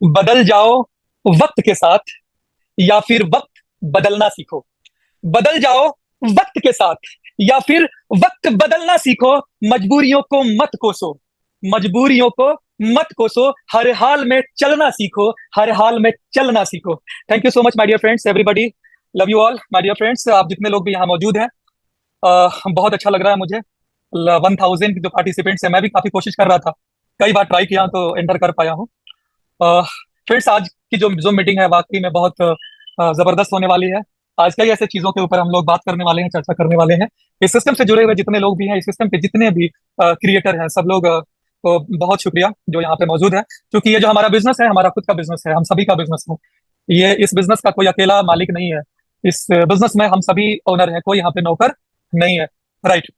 बदल जाओ वक्त के साथ, या फिर वक्त बदलना सीखो। बदल जाओ वक्त के साथ, या फिर वक्त बदलना सीखो। मजबूरियों को मत कोसो, मजबूरियों को मत कोसो। हर हाल में चलना सीखो, हर हाल में चलना सीखो। Thank you so much my dear friends, everybody. Love you all my dear friends. आप जितने लोग भी यहाँ मौजूद हैं, बहुत अच्छा लग रहा है मुझे। 1000 की जो पार्टिसिपेंट्स है, मैं भी काफी कोशिश कर रहा था, कई बार ट्राई किया तो एंटर कर पाया हूँ। फ्रेंड्स, आज की जो जो मीटिंग है वाकई में बहुत जबरदस्त होने वाली है। आज कई ऐसे चीजों के ऊपर हम लोग बात करने वाले हैं, चर्चा करने वाले हैं। इस सिस्टम से जुड़े हुए जितने लोग भी हैं, इस सिस्टम के जितने भी क्रिएटर हैं, सब लोग को बहुत शुक्रिया जो यहाँ पे मौजूद है। क्योंकि ये जो हमारा बिजनेस है, हमारा खुद का बिजनेस है, हम सभी का बिजनेस है। ये इस बिजनेस का कोई अकेला मालिक नहीं है। इस बिजनेस में हम सभी ओनर हैं, कोई यहाँ पे नौकर नहीं है। राइट।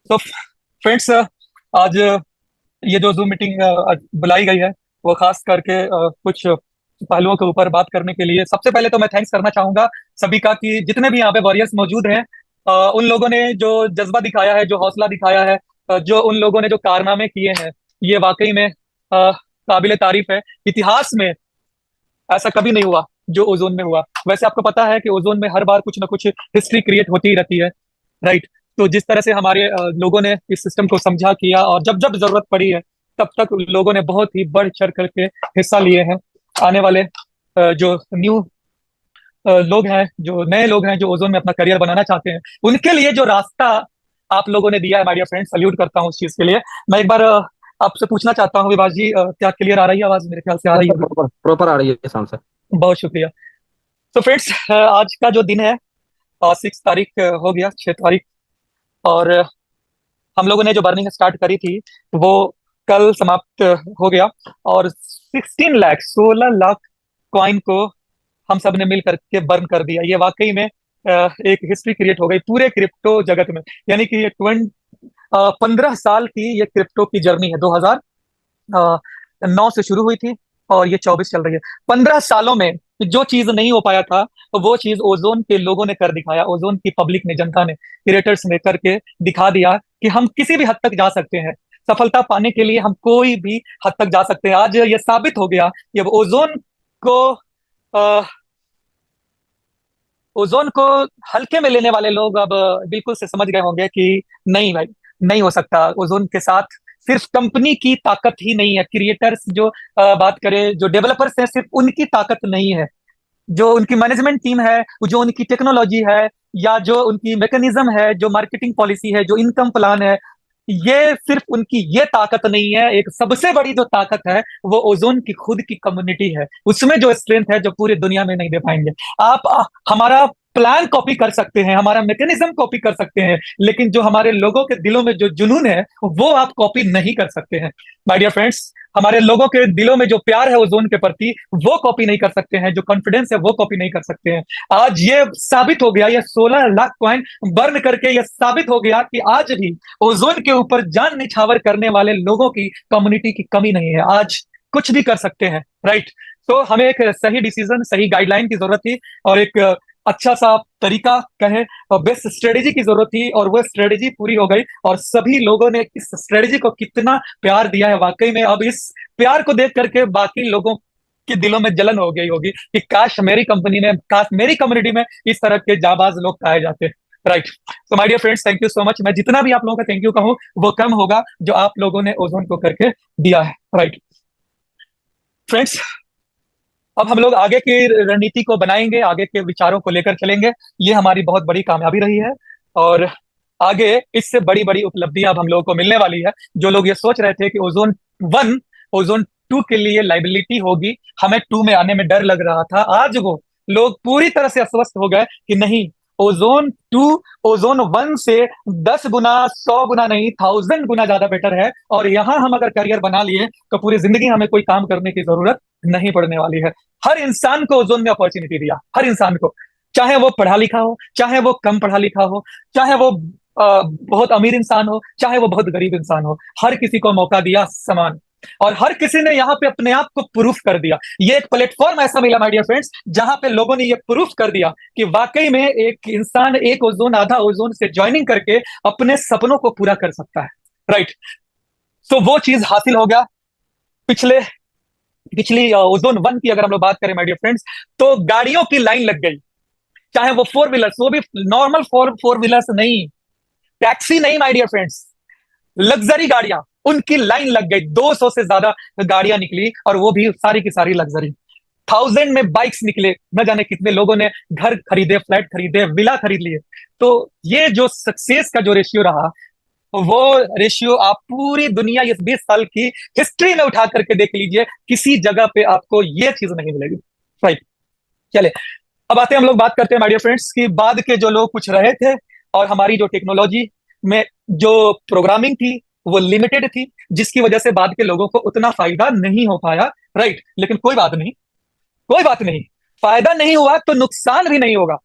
तो फ्रेंड्स, आज ये जो जूम मीटिंग बुलाई गई है, वो खास करके कुछ पहलुओं के ऊपर बात करने के लिए। सबसे पहले तो मैं थैंक्स करना चाहूंगा सभी का, कि जितने भी यहाँ पे वॉरियर्स मौजूद हैं, उन लोगों ने जो जज्बा दिखाया है, जो हौसला दिखाया है, जो उन लोगों ने जो कारनामे किए हैं, ये वाकई में काबिले तारीफ है। इतिहास में ऐसा कभी नहीं हुआ जो ओजोन में हुआ। वैसे आपको पता है कि ओजोन में हर बार कुछ ना कुछ हिस्ट्री क्रिएट होती ही रहती है। राइट। तो जिस तरह से हमारे लोगों ने इस सिस्टम को समझा किया, और जब जब जरूरत पड़ी है, तब तक लोगों ने बहुत ही बढ़ चढ़ करके हिस्सा लिए हैं। आने वाले जो न्यू लोग हैं, जो नए लोग हैं, जो ओजोन में अपना करियर बनाना चाहते हैं, उनके लिए जो रास्ता आप लोगों ने दिया है, माय डियर फ्रेंड, सल्यूट करता हूँ उस चीज के लिए। मैं एक बार आपसे पूछना चाहता हूँ विभाष जी, क्या क्लियर आ रही है आवाज? मेरे ख्याल से आ यस रही सर, है। प्रॉपर प्रॉपर आ रही है शाम से। बहुत शुक्रिया। तो फ्रेंड्स, आज का जो दिन है, 6 तारीख हो गया, 6 तारीख। और हम लोगों ने जो बर्निंग स्टार्ट करी थी, वो कल समाप्त हो गया। और 16 लाख, 16 लाख कॉइन को हम सब ने मिल करके बर्न कर दिया। ये वाकई में एक हिस्ट्री क्रिएट हो गई पूरे क्रिप्टो जगत में। यानी कि ये 15 साल की ये क्रिप्टो की जर्नी है। 2009 से शुरू हुई थी, और ये 24 चल रही है। 15 सालों में जो चीज नहीं हो पाया था, तो वो चीज ओजोन के लोगों ने कर दिखाया। ओजोन की पब्लिक ने, जनता ने, क्रिएटर्स ने करके दिखा दिया कि हम किसी भी हद तक जा सकते हैं। सफलता पाने के लिए हम कोई भी हद तक जा सकते हैं। आज ये साबित हो गया कि अब को अ, ओजोन को हल्के में लेने वाले लोग अब बिल्कुल से समझ गए होंगे कि नहीं भाई, नहीं हो सकता। ओजोन के साथ सिर्फ कंपनी की ताकत ही नहीं है, क्रिएटर्स जो बात करें, जो डेवलपर्स हैं, सिर्फ उनकी ताकत नहीं है। जो उनकी मैनेजमेंट टीम है, जो उनकी टेक्नोलॉजी है, या जो उनकी मैकेनिज्म है, जो मार्केटिंग पॉलिसी है, जो इनकम प्लान है, ये सिर्फ उनकी ये ताकत नहीं है। एक सबसे बड़ी जो ताकत है, वो ओजोन की खुद की कम्युनिटी है। उसमें जो स्ट्रेंथ है, जो पूरी दुनिया में नहीं दे पाएंगे आप। हमारा प्लान कॉपी कर सकते हैं, हमारा मैकेनिज्म कॉपी कर सकते हैं, लेकिन जो हमारे लोगों के दिलों में जो जुनून है, वो आप कॉपी नहीं कर सकते हैं। माय डियर फ्रेंड्स, हमारे लोगों के दिलों में जो प्यार है ओजोन के प्रति, वो कॉपी नहीं कर सकते हैं। जो कॉन्फिडेंस है, वो कॉपी नहीं कर सकते हैं। आज ये साबित हो गया, ये 16 लाख कॉइन बर्न करके ये साबित हो गया कि आज भी ओजोन के ऊपर जान निछावर करने वाले लोगों की कम्युनिटी की कमी नहीं है। आज कुछ भी कर सकते हैं। राइट। तो हमें एक सही डिसीजन, सही गाइडलाइन की जरूरत थी, और एक अच्छा सा तरीका कहे, और बेस्ट स्ट्रेटेजी की जरूरत थी, और वो स्ट्रेटेजी पूरी हो गई। और सभी लोगों ने इस स्ट्रेटेजी को कितना प्यार दिया है, वाकई में अब इस प्यार को देख करके बाकी लोगों के दिलों में जलन हो गई होगी कि काश मेरी कंपनी में, काश मेरी कम्युनिटी में इस तरह के जाबाज लोग पाए जाते। राइट। तो my dear friends, thank you so much. मैं जितना भी आप लोगों का थैंक यू कहूँ, वो कम होगा जो आप लोगों ने ओजोन को करके दिया है। राइट। फ्रेंड्स, अब हम लोग आगे की रणनीति को बनाएंगे, आगे के विचारों को लेकर चलेंगे। ये हमारी बहुत बड़ी कामयाबी रही है, और आगे इससे बड़ी बड़ी उपलब्धियां अब हम लोगों को मिलने वाली है। जो लोग ये सोच रहे थे कि ओजोन 1, ओजोन 2 के लिए लाइबिलिटी होगी, हमें 2 में आने में डर लग रहा था, आज वो लोग पूरी तरह से आश्वस्त हो गए कि नहीं, ओजोन 2 ओजोन 1 से 10 गुना, 100 गुना नहीं, 1000 गुना ज्यादा बेटर है। और यहाँ हम अगर करियर बना लिए, तो पूरी जिंदगी हमें कोई काम करने की जरूरत नहीं पड़ने वाली है। हर इंसान को ओजोन में अपॉर्चुनिटी दिया, हर इंसान को, चाहे वो पढ़ा लिखा हो, चाहे वो कम पढ़ा लिखा हो, चाहे वो बहुत अमीर इंसान हो, चाहे वो बहुत गरीब इंसान हो। हर किसी को मौका दिया समान, और हर किसी ने यहाँ पे अपने आप को प्रूफ कर दिया। ये एक प्लेटफॉर्म ऐसा मिला माय डियर फ्रेंड्स, जहां पे लोगों ने ये प्रूफ कर दिया कि वाकई में एक इंसान एक ओजोन, आधा ओजोन से ज्वाइनिंग करके अपने सपनों को पूरा कर सकता है। राइट। तो वो चीज हासिल हो गया पिछले पिछली ओजोन वन की अगर हम लोग बात करें माय डियर फ्रेंड्स, तो गाड़ियों की लाइन लग गई। चाहे वो फोर व्हीलर्स, वो भी नॉर्मल फोर फोर व्हीलर्स नहीं, टैक्सी नहीं माय डियर फ्रेंड्स, लग्जरी गाड़ियां, उनकी लाइन लग गई। 200 से ज्यादा गाड़ियां निकली, और वो भी सारी की सारी लग्जरी। 1000 में बाइक्स निकले, न जाने कितने लोगों ने घर खरीदे, फ्लैट खरीदे, विला खरीद लिए। तो ये जो सक्सेस का जो रेशियो रहा, वो रेशियो आप पूरी दुनिया इस 20 साल की हिस्ट्री में उठा करके देख लीजिए, किसी जगह पे आपको ये चीज नहीं मिलेगी। राइट। चले, अब आते हैं, हम लोग बात करते हैं माय डियर फ्रेंड्स कि बाद के जो लोग कुछ रहे थे, और हमारी जो टेक्नोलॉजी में जो प्रोग्रामिंग थी वो लिमिटेड थी, जिसकी वजह से बाद के लोगों को उतना फायदा नहीं हो पाया। राइट, लेकिन कोई बात नहीं, कोई बात नहीं, फायदा नहीं हुआ तो नुकसान भी नहीं होगा।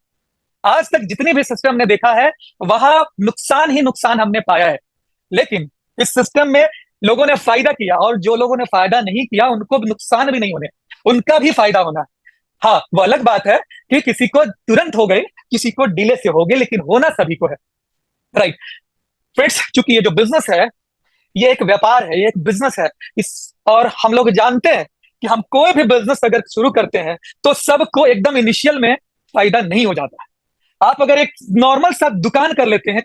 आज तक जितने भी सिस्टम ने देखा है, वहां नुकसान ही नुकसान हमने पाया है। लेकिन इस सिस्टम में लोगों ने फायदा किया, और जो लोगों ने फायदा नहीं किया उनको नुकसान भी नहीं होने, उनका भी फायदा होना है। हाँ, वो अलग बात है कि किसी को तुरंत हो गए, किसी को डिले से हो गए, लेकिन होना सभी को है। राइट फ्रेंड्स, चूंकि ये जो बिजनेस है, ये एक व्यापार है, ये एक बिजनेस है। इस और हम लोग जानते हैं कि हम कोई भी बिजनेस अगर शुरू करते हैं, तो सबको एकदम इनिशियल में फायदा नहीं हो जाता है। आप अगर एक नॉर्मल सा दुकान कर लेते हैं,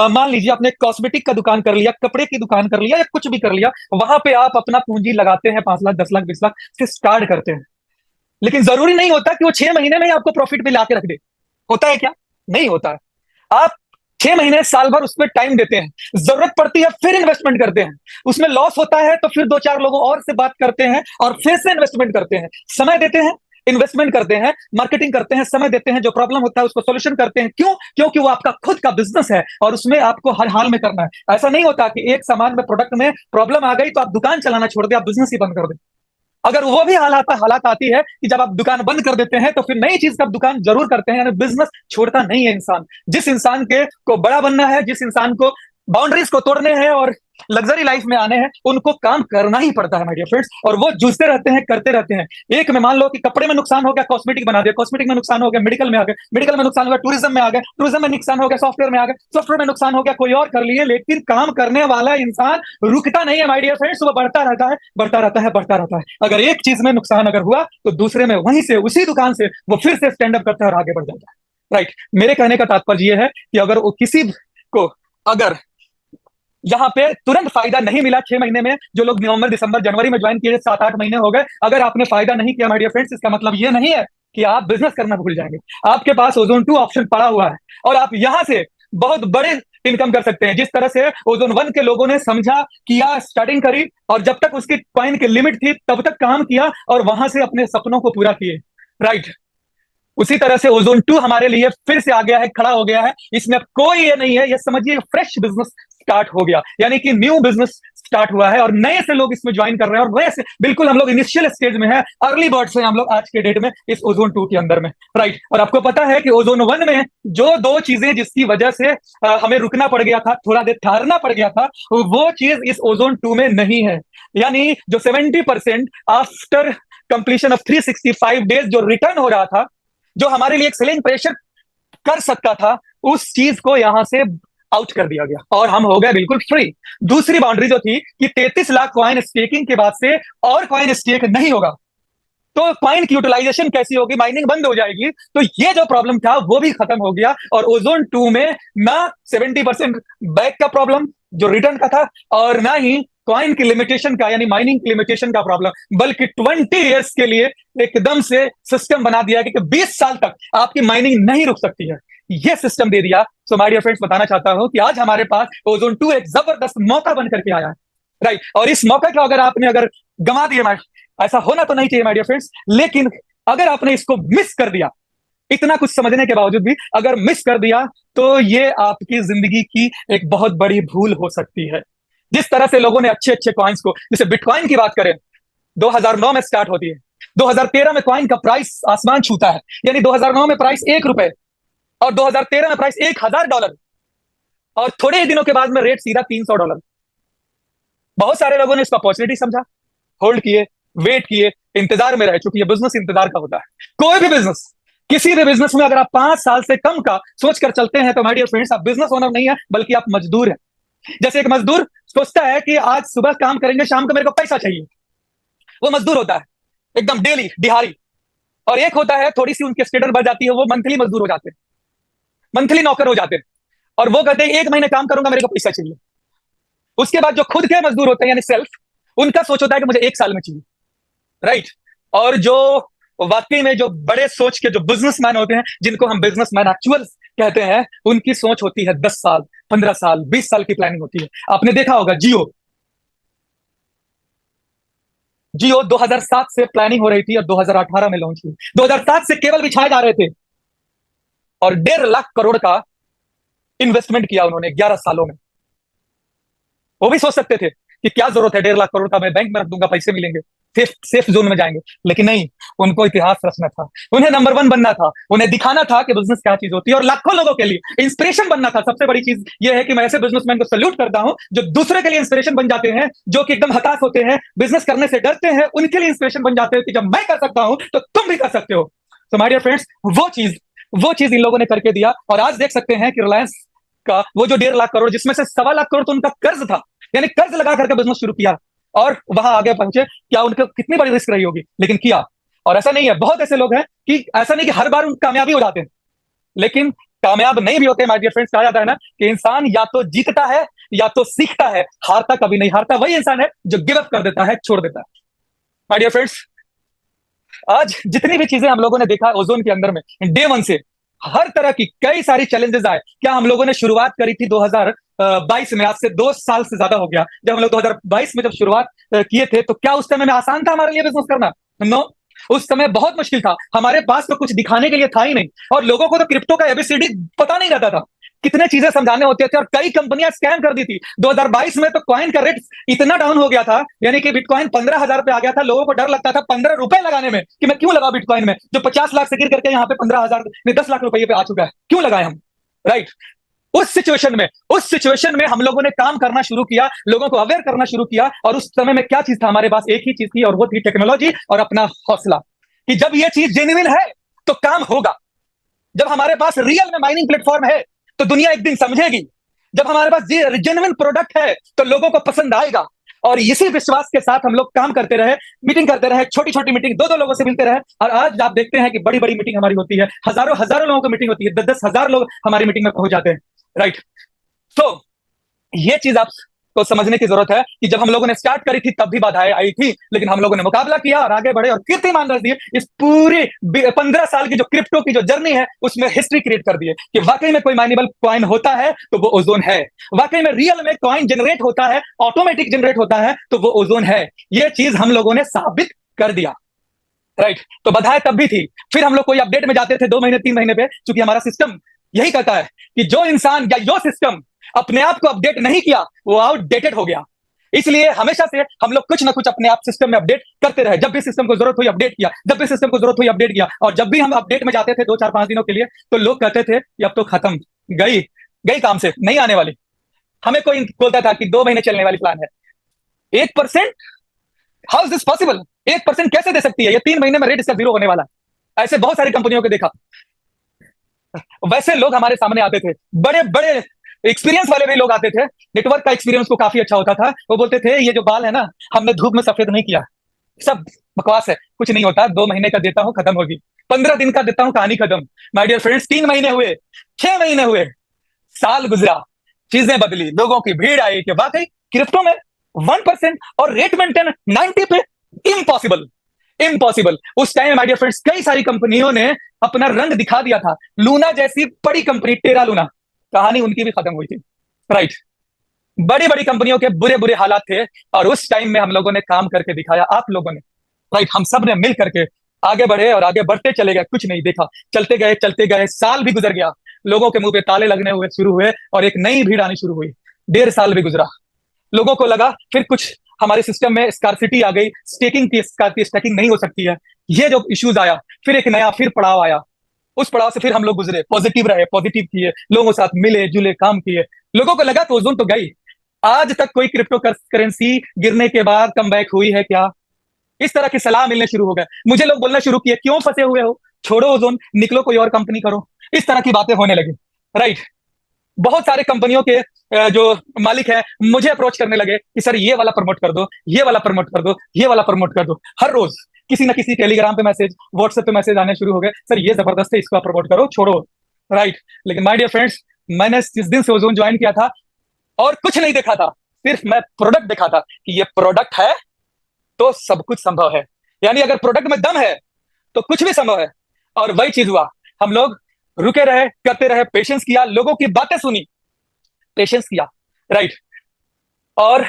मान लीजिए आपने कॉस्मेटिक का दुकान कर लिया, कपड़े की दुकान कर लिया, या कुछ भी कर लिया, वहां पे आप अपना पूंजी लगाते हैं, 5 लाख, 10 लाख, 20 लाख से स्टार्ट करते हैं। लेकिन जरूरी नहीं होता कि वो 6 महीने में ही आपको प्रॉफिट पे लाके रख दे। होता है क्या? नहीं होता है। आप 6 महीने, साल भर उस पर टाइम देते हैं, जरूरत पड़ती है फिर इन्वेस्टमेंट करते हैं, उसमें लॉस होता है तो फिर दो चार लोगों और से बात करते हैं, और फिर से इन्वेस्टमेंट करते हैं, समय देते हैं, इन्वेस्टमेंट करते हैं, मार्केटिंग करते हैं, समय देते हैं, जो प्रॉब्लम होता है उसको सोल्यूशन करते हैं। क्यों? क्योंकि वो आपका खुद का बिजनेस है, और उसमें आपको हर हाल में करना है। ऐसा नहीं होता कि एक सामान में, प्रोडक्ट में प्रॉब्लम आ गई तो आप दुकान चलाना छोड़ दे, आप बिजनेस ही बंद कर दे। अगर वो भी हालात आती है कि जब आप दुकान बंद कर देते हैं, तो फिर नई चीज का दुकान जरूर करते हैं, यानी बिजनेस छोड़ता नहीं है इंसान। जिस इंसान के को बड़ा बनना है, जिस इंसान को बाउंड्रीज को तोड़ने हैं और लग्जरी लाइफ में आने हैं, उनको काम करना ही पड़ता है माय डियर फ्रेंड्स, और वो जूझते रहते हैं, करते रहते हैं। एक में मान लो कि कपड़े में नुकसान हो गया, कॉस्मेटिक बना दिया, कॉस्मेटिक में नुकसान हो गया, मेडिकल में आ गए, मेडिकल में नुकसान हो गया, टूरिज्म में आ गए, टूरिज्म में नुकसान हो गया, सॉफ्टवेयर में आ गए, सॉफ्टवेयर में नुकसान हो गया, कोई और कर लिए। लेकिन काम करने वाला इंसान रुकता नहीं है माय डियर फ्रेंड्स, वो बढ़ता रहता है, बढ़ता रहता है, बढ़ता रहता है। अगर एक चीज में नुकसान अगर हुआ, तो दूसरे में वहीं से, उसी दुकान से वो फिर से स्टैंड अप करता है और आगे बढ़ जाता है। राइट, मेरे कहने का तात्पर्य यह है कि अगर वो किसी को, अगर यहाँ पे तुरंत फायदा नहीं मिला 6 महीने में, जो लोग नवंबर, दिसंबर, जनवरी में ज्वाइन किए, 7-8 महीने हो गए, अगर आपने फायदा नहीं किया माय डियर फ्रेंड्स, इसका मतलब ये नहीं है कि आप बिजनेस करना भूल जाएंगे। आपके पास ओजोन 2 ऑप्शन पड़ा हुआ है, और आप यहां से बहुत बड़े इनकम कर सकते हैं। जिस तरह से ओजोन 1 के लोगों ने समझा, किया, स्टार्टिंग करी, और जब तक उसकी कॉइन की लिमिट थी तब तक काम किया, और वहां से अपने सपनों को पूरा किए। राइट, उसी तरह से ओजोन 2 हमारे लिए फिर से आ गया है, खड़ा हो गया है। इसमें अब कोई ये नहीं है, ये समझिए फ्रेश बिजनेस स्टार्ट हो गया, यानी कि न्यू बिजनेस स्टार्ट हुआ है, और नए से लोग इसमें ज्वाइन कर रहे हैं, और नए से बिल्कुल हम लोग इनिशियल स्टेज में है, अर्ली बर्ड्स हैं हम लोग आज के डेट में इस ओजोन 2 के अंदर में। राइट, और आपको पता है कि ओजोन 1 में जो दो चीजें जिसकी वजह से हमें रुकना पड़ गया था, थोड़ा देर ठहरना पड़ गया था, वो चीज इस ओजोन 2 में नहीं है। यानी जो 70% आफ्टर कंप्लीशन ऑफ 365 डेज जो रिटर्न हो रहा था, जो हमारे लिए एक सेलिंग प्रेशर कर सकता था, उस चीज को यहां से आउट कर दिया गया, और हम हो गए बिल्कुल फ्री। दूसरी बाउंड्री जो थी कि 33 लाख कॉइन स्टेकिंग के बाद से और कॉइन स्टेक नहीं होगा, तो कॉइन की यूटिलाइजेशन कैसी होगी, माइनिंग बंद हो जाएगी। तो ये जो प्रॉब्लम था वो भी खत्म हो गया, और ओजोन 2 में ना 70% बैक का प्रॉब्लम जो रिटर्न का था, और ना ही कॉइन की लिमिटेशन का, यानी माइनिंग की लिमिटेशन का प्रॉब्लम, बल्कि 20 ईयर्स के लिए एकदम से सिस्टम बना दिया कि 20 साल तक आपकी माइनिंग नहीं रुक सकती है। ये सिस्टम दे दिया। सो माय डियर फ्रेंड्स, बताना चाहता हूं कि आज हमारे पास ओजोन 2 एक जबरदस्त मौका बनकर के आया है। राइट, और इस मौके को अगर आपने अगर गंवा दिया, ऐसा होना तो नहीं चाहिए माय डियर फ्रेंड्स, लेकिन अगर आपने इसको मिस कर दिया, इतना कुछ समझने के बावजूद भी अगर मिस कर दिया, तो ये आपकी जिंदगी की एक बहुत बड़ी भूल हो सकती है। जिस तरह से लोगों ने अच्छे अच्छे कॉइन्स को, जैसे बिटकॉइन की बात करें, 2009 में स्टार्ट होती है, 2013 में कॉइन का प्राइस आसमान छूता है, यानी 2009 में प्राइस ₹1, और 2013 में प्राइस $1000, और थोड़े ही दिनों के बाद में रेट सीधा $300। बहुत सारे लोगों ने इसको अपॉर्चुनिटी समझा, होल्ड किए, वेट किए, इंतजार में रहे, क्योंकि ये बिजनेस इंतजार का होता है। कोई भी बिजनेस, किसी भी बिजनेस में अगर आप 5 साल से कम का सोचकर चलते हैं, तो माय डियर फ्रेंड्स, आप बिजनेस ओनर नहीं है, बल्कि आप मजदूर हैं। जैसे एक मजदूर सोचता है कि आज सुबह काम करेंगे, शाम को मेरे को पैसा चाहिए, वो मजदूर होता है। एकदम डेली दिहाड़ी। और एक होता है थोड़ी सी उनकी स्टेटस बढ़ जाती है, वो मंथली मजदूर हो जाते हैं, मंथली नौकर हो जाते हैं। और वो कहते हैं 1 महीने काम करूंगा, मेरे को पैसा चाहिए। उसके बाद जो खुद के मजदूर होते हैं यानी सेल्फ, उनका सोच होता है कि मुझे 1 साल में चाहिए। राइट। और जो वाकई में जो बड़े सोच के जो बिजनेसमैन होते हैं, जिनको हम बिजनेसमैन एक्चुअल कहते हैं, उनकी सोच होती है 10 साल, 15 साल, 20 साल की प्लानिंग होती है। आपने देखा होगा जियो, जियो 2007 से प्लानिंग हो रही थी और 2018 में लॉन्च हुई। 2007 से केबल बिछाए जा रहे थे और 1.5 लाख करोड़ का इन्वेस्टमेंट किया उन्होंने 11 सालों में। वो भी सोच सकते थे कि क्या जरूरत है 1.5 लाख करोड़ का, मैं बैंक में रख दूंगा, पैसे मिलेंगे, सेफ सेफ जोन में जाएंगे। लेकिन नहीं, उनको इतिहास रचना था, उन्हें नंबर 1 बनना था, उन्हें दिखाना था कि बिजनेस क्या चीज होती है और लाखों लोगों के लिए इंस्पिरेशन बनना था। सबसे बड़ी चीज यह है कि मैं ऐसे बिजनेसमैन को सल्यूट करता हूं जो दूसरे के लिए इंस्पिरेशन बन जाते हैं, जो कि एकदम हताश होते हैं, बिजनेस करने से डरते हैं, उनके लिए इंस्पिरेशन बन जाते हैं कि जब मैं कर सकता हूं तो तुम भी कर सकते हो। तो माय डियर फ्रेंड्स, वो चीज इन लोगों ने करके दिया। और आज देख सकते हैं कि रिलायंस का वो जो 1.5 लाख करोड़, जिसमें से 1.25 लाख करोड़ तो उनका कर्ज था, यानी कर्ज लगा करके बिजनेस शुरू किया और वहां आगे पहुंचे। क्या उनको कितनी बड़ी रिस्क रही होगी, लेकिन किया। और ऐसा नहीं है, बहुत ऐसे लोग हैं कि ऐसा नहीं कि हर बार उनकी कामयाबी हो जाते हैं, लेकिन कामयाब नहीं भी होते। माय डियर फ्रेंड्स, कहा जाता है ना कि इंसान या तो जीतता है या तो सीखता है, हारता कभी नहीं। हारता वही इंसान है जो गिव अप कर देता है, छोड़ देता है। माय डियर फ्रेंड्स, आज जितनी भी चीजें हम लोगों ने देखा ओजोन के अंदर में, डे 1 से हर तरह की कई सारी चैलेंजेस आए। क्या हम लोगों ने शुरुआत करी थी 2022 में, आज से 2 साल से ज्यादा हो गया जब हम लोग 2022 में जब शुरुआत किए थे, तो क्या उस समय में आसान था हमारे लिए बिजनेस करना? नो, उस समय बहुत मुश्किल था। हमारे पास तो कुछ दिखाने के लिए था ही नहीं, और लोगों को तो क्रिप्टो का एबीसीडी पता नहीं रहता था। कितने चीजें समझाने होते थे और कई कंपनियां स्कैम कर दी थी। 2022 में तो कॉइन का रेट इतना डाउन हो गया था, यानी कि बिटकॉइन 15,000 पे आ गया था। लोगों को डर लगता था 15 रुपए लगाने में कि मैं क्यों लगाऊं बिटकॉइन में, जो 50 लाख से गिर करके यहाँ पे 15,000 नहीं 10 लाख रुपए पे आ चुका है, क्यों लगाए हम? राइट। उस सिचुएशन में हम लोगों ने काम करना शुरू किया, लोगों को अवेयर करना शुरू किया। और उस समय में क्या चीज था हमारे पास? एक ही चीज थी, और वो थी टेक्नोलॉजी और अपना हौसला, कि जब ये चीज जेन्युइन है तो काम होगा। जब हमारे पास रियल में माइनिंग प्लेटफॉर्म है तो दुनिया एक दिन समझेगी। जब हमारे पास जेन्युइन प्रोडक्ट है तो लोगों को पसंद आएगा। और इसी विश्वास के साथ हम लोग काम करते रहे, मीटिंग करते रहे, छोटी छोटी मीटिंग, दो दो लोगों से मिलते रहे। और आज आप देखते हैं कि बड़ी बड़ी मीटिंग हमारी होती है, हजारों हजारों लोगों की मीटिंग होती है, 10-10 हजार लोग हमारी मीटिंग में पहुंच जाते हैं। राइट। तो ये चीज आपको समझने की जरूरत है कि जब हम लोगों ने स्टार्ट करी थी तब भी बाधाएं आई थी, लेकिन हम लोगों ने मुकाबला किया और आगे बढ़े और कीर्तिमान रच दिए। इस पूरी 15 साल की जो क्रिप्टो की जो जर्नी है उसमें हिस्ट्री क्रिएट कर दी है कि वाकई में कोई माइनेबल कॉइन होता है तो वो ओजोन है। वाकई में रियल में कॉइन जनरेट होता है, ऑटोमेटिक जनरेट होता है, तो वो ओजोन है। ये चीज हम लोगों ने साबित कर दिया। राइट। तो बधाई तब भी थी। फिर हम लोग कोई अपडेट में जाते थे 2 महीने 3 महीने पे, क्योंकि हमारा सिस्टम यही कहता है कि जो इंसान या जो सिस्टम अपने आप को अपडेट नहीं किया वो आउटडेटेड हो गया। इसलिए हमेशा से हम लोग कुछ ना कुछ अपने आप सिस्टम में अपडेट करते रहे। जब भी सिस्टम को जरूरत हुई अपडेट किया, जब भी सिस्टम को जरूरत हुई अपडेट किया। और जब भी हम अपडेट में जाते थे 2 4 5 दिनों के लिए, तो लोग कहते थे कि अब तो खत्म, गई गई काम से नहीं आने वाली। हमें कोई बोलता था कि 2 महीने चलने वाली प्लान है। 1%, हाउ इज दिस पॉसिबल? 1% कैसे दे सकती है? ये 3 महीने में रेट इसका 0 होने वाला है। ऐसे बहुत सारी कंपनियों को देखा। वैसे लोग हमारे सामने आते थे, बड़े बड़े एक्सपीरियंस वाले भी लोग आते थे। नेटवर्क का एक्सपीरियंस को काफी अच्छा होता था। वो बोलते थे ये जो बाल है ना, हमने धूप में सफेद नहीं किया, सब बकवास है, कुछ नहीं होता, 2 महीने का देता हूं खत्म होगी, 15 दिन का देता हूं कहानी खत्म। माय डियर फ्रेंड्स, 3 महीने हुए, 6 महीने हुए, साल गुजरा, चीजें बदली, लोगों की भीड़ आई कि वाकई क्रिप्टो में 1% और रेट मेंटेन 90 पे, इम्पॉसिबल, इम्पॉसिबल। उस टाइम माय डियर फ्रेंड्स कई सारी कंपनियों ने अपना रंग दिखा दिया था। लूना जैसी बड़ी कंपनी, टेरा लूना, कहानी उनकी भी खत्म हुई थी। राइट। बड़ी बड़ी कंपनियों के बुरे बुरे हालात थे, और उस टाइम में हम लोगों ने काम करके दिखाया, आप लोगों ने। राइट। हम सब ने मिल करके आगे बढ़े और आगे बढ़ते चले गए, कुछ नहीं देखा, चलते गए, साल भी गुजर गया, लोगों के मुंह पे ताले लगने हुए शुरू हुए और एक नई भीड़ आनी शुरू हुई। 1.5 साल भी गुजरा, लोगों को लगा फिर कुछ हमारे सिस्टम में स्कार्सिटी आ गई, स्टेकिंग नहीं हो सकती है, ये जो इश्यूज आया, फिर एक नया फिर पड़ाव आया। उस पड़ाव से फिर हम लोग गुजरे, पॉजिटिव रहे, पॉजिटिव किए, लोगों के साथ मिले जुले, काम किए। लोगों को लगा तो ओजोन तो गई। आज तक कोई क्रिप्टो करेंसी गिरने के बाद कम बैक हुई है क्या? इस तरह की सलाह मिलने शुरू हो गए। मुझे लोग बोलना शुरू किए, क्यों फंसे हुए हो, छोड़ो ओजोन, निकलो कोई और कंपनी करो। इस तरह की बातें होने लगी। राइट। बहुत सारे कंपनियों के जो मालिक है मुझे अप्रोच करने लगे कि सर ये वाला प्रमोट कर दो, ये वाला प्रमोट कर दो, ये वाला प्रमोट कर दो। हर रोज किसी ना किसी टेलीग्राम पे मैसेज, व्हाट्सएप पे मैसेज आने शुरू हो गए, सर ये जबरदस्त है, इसको आप प्रमोट करो, छोड़ो। राइट। लेकिन माय डियर फ्रेंड्स, मैंने जिस दिन से ओजोन ज्वाइन किया था और कुछ नहीं देखा था, सिर्फ मैं प्रोडक्ट देखा था कि ये प्रोडक्ट है तो सब कुछ संभव है। यानी अगर प्रोडक्ट में दम है तो कुछ भी संभव है। और वही चीज हुआ। हम लोग रुके रहे, करते रहे, पेशेंस किया, लोगों की बातें सुनी, पेशेंस किया। राइट। और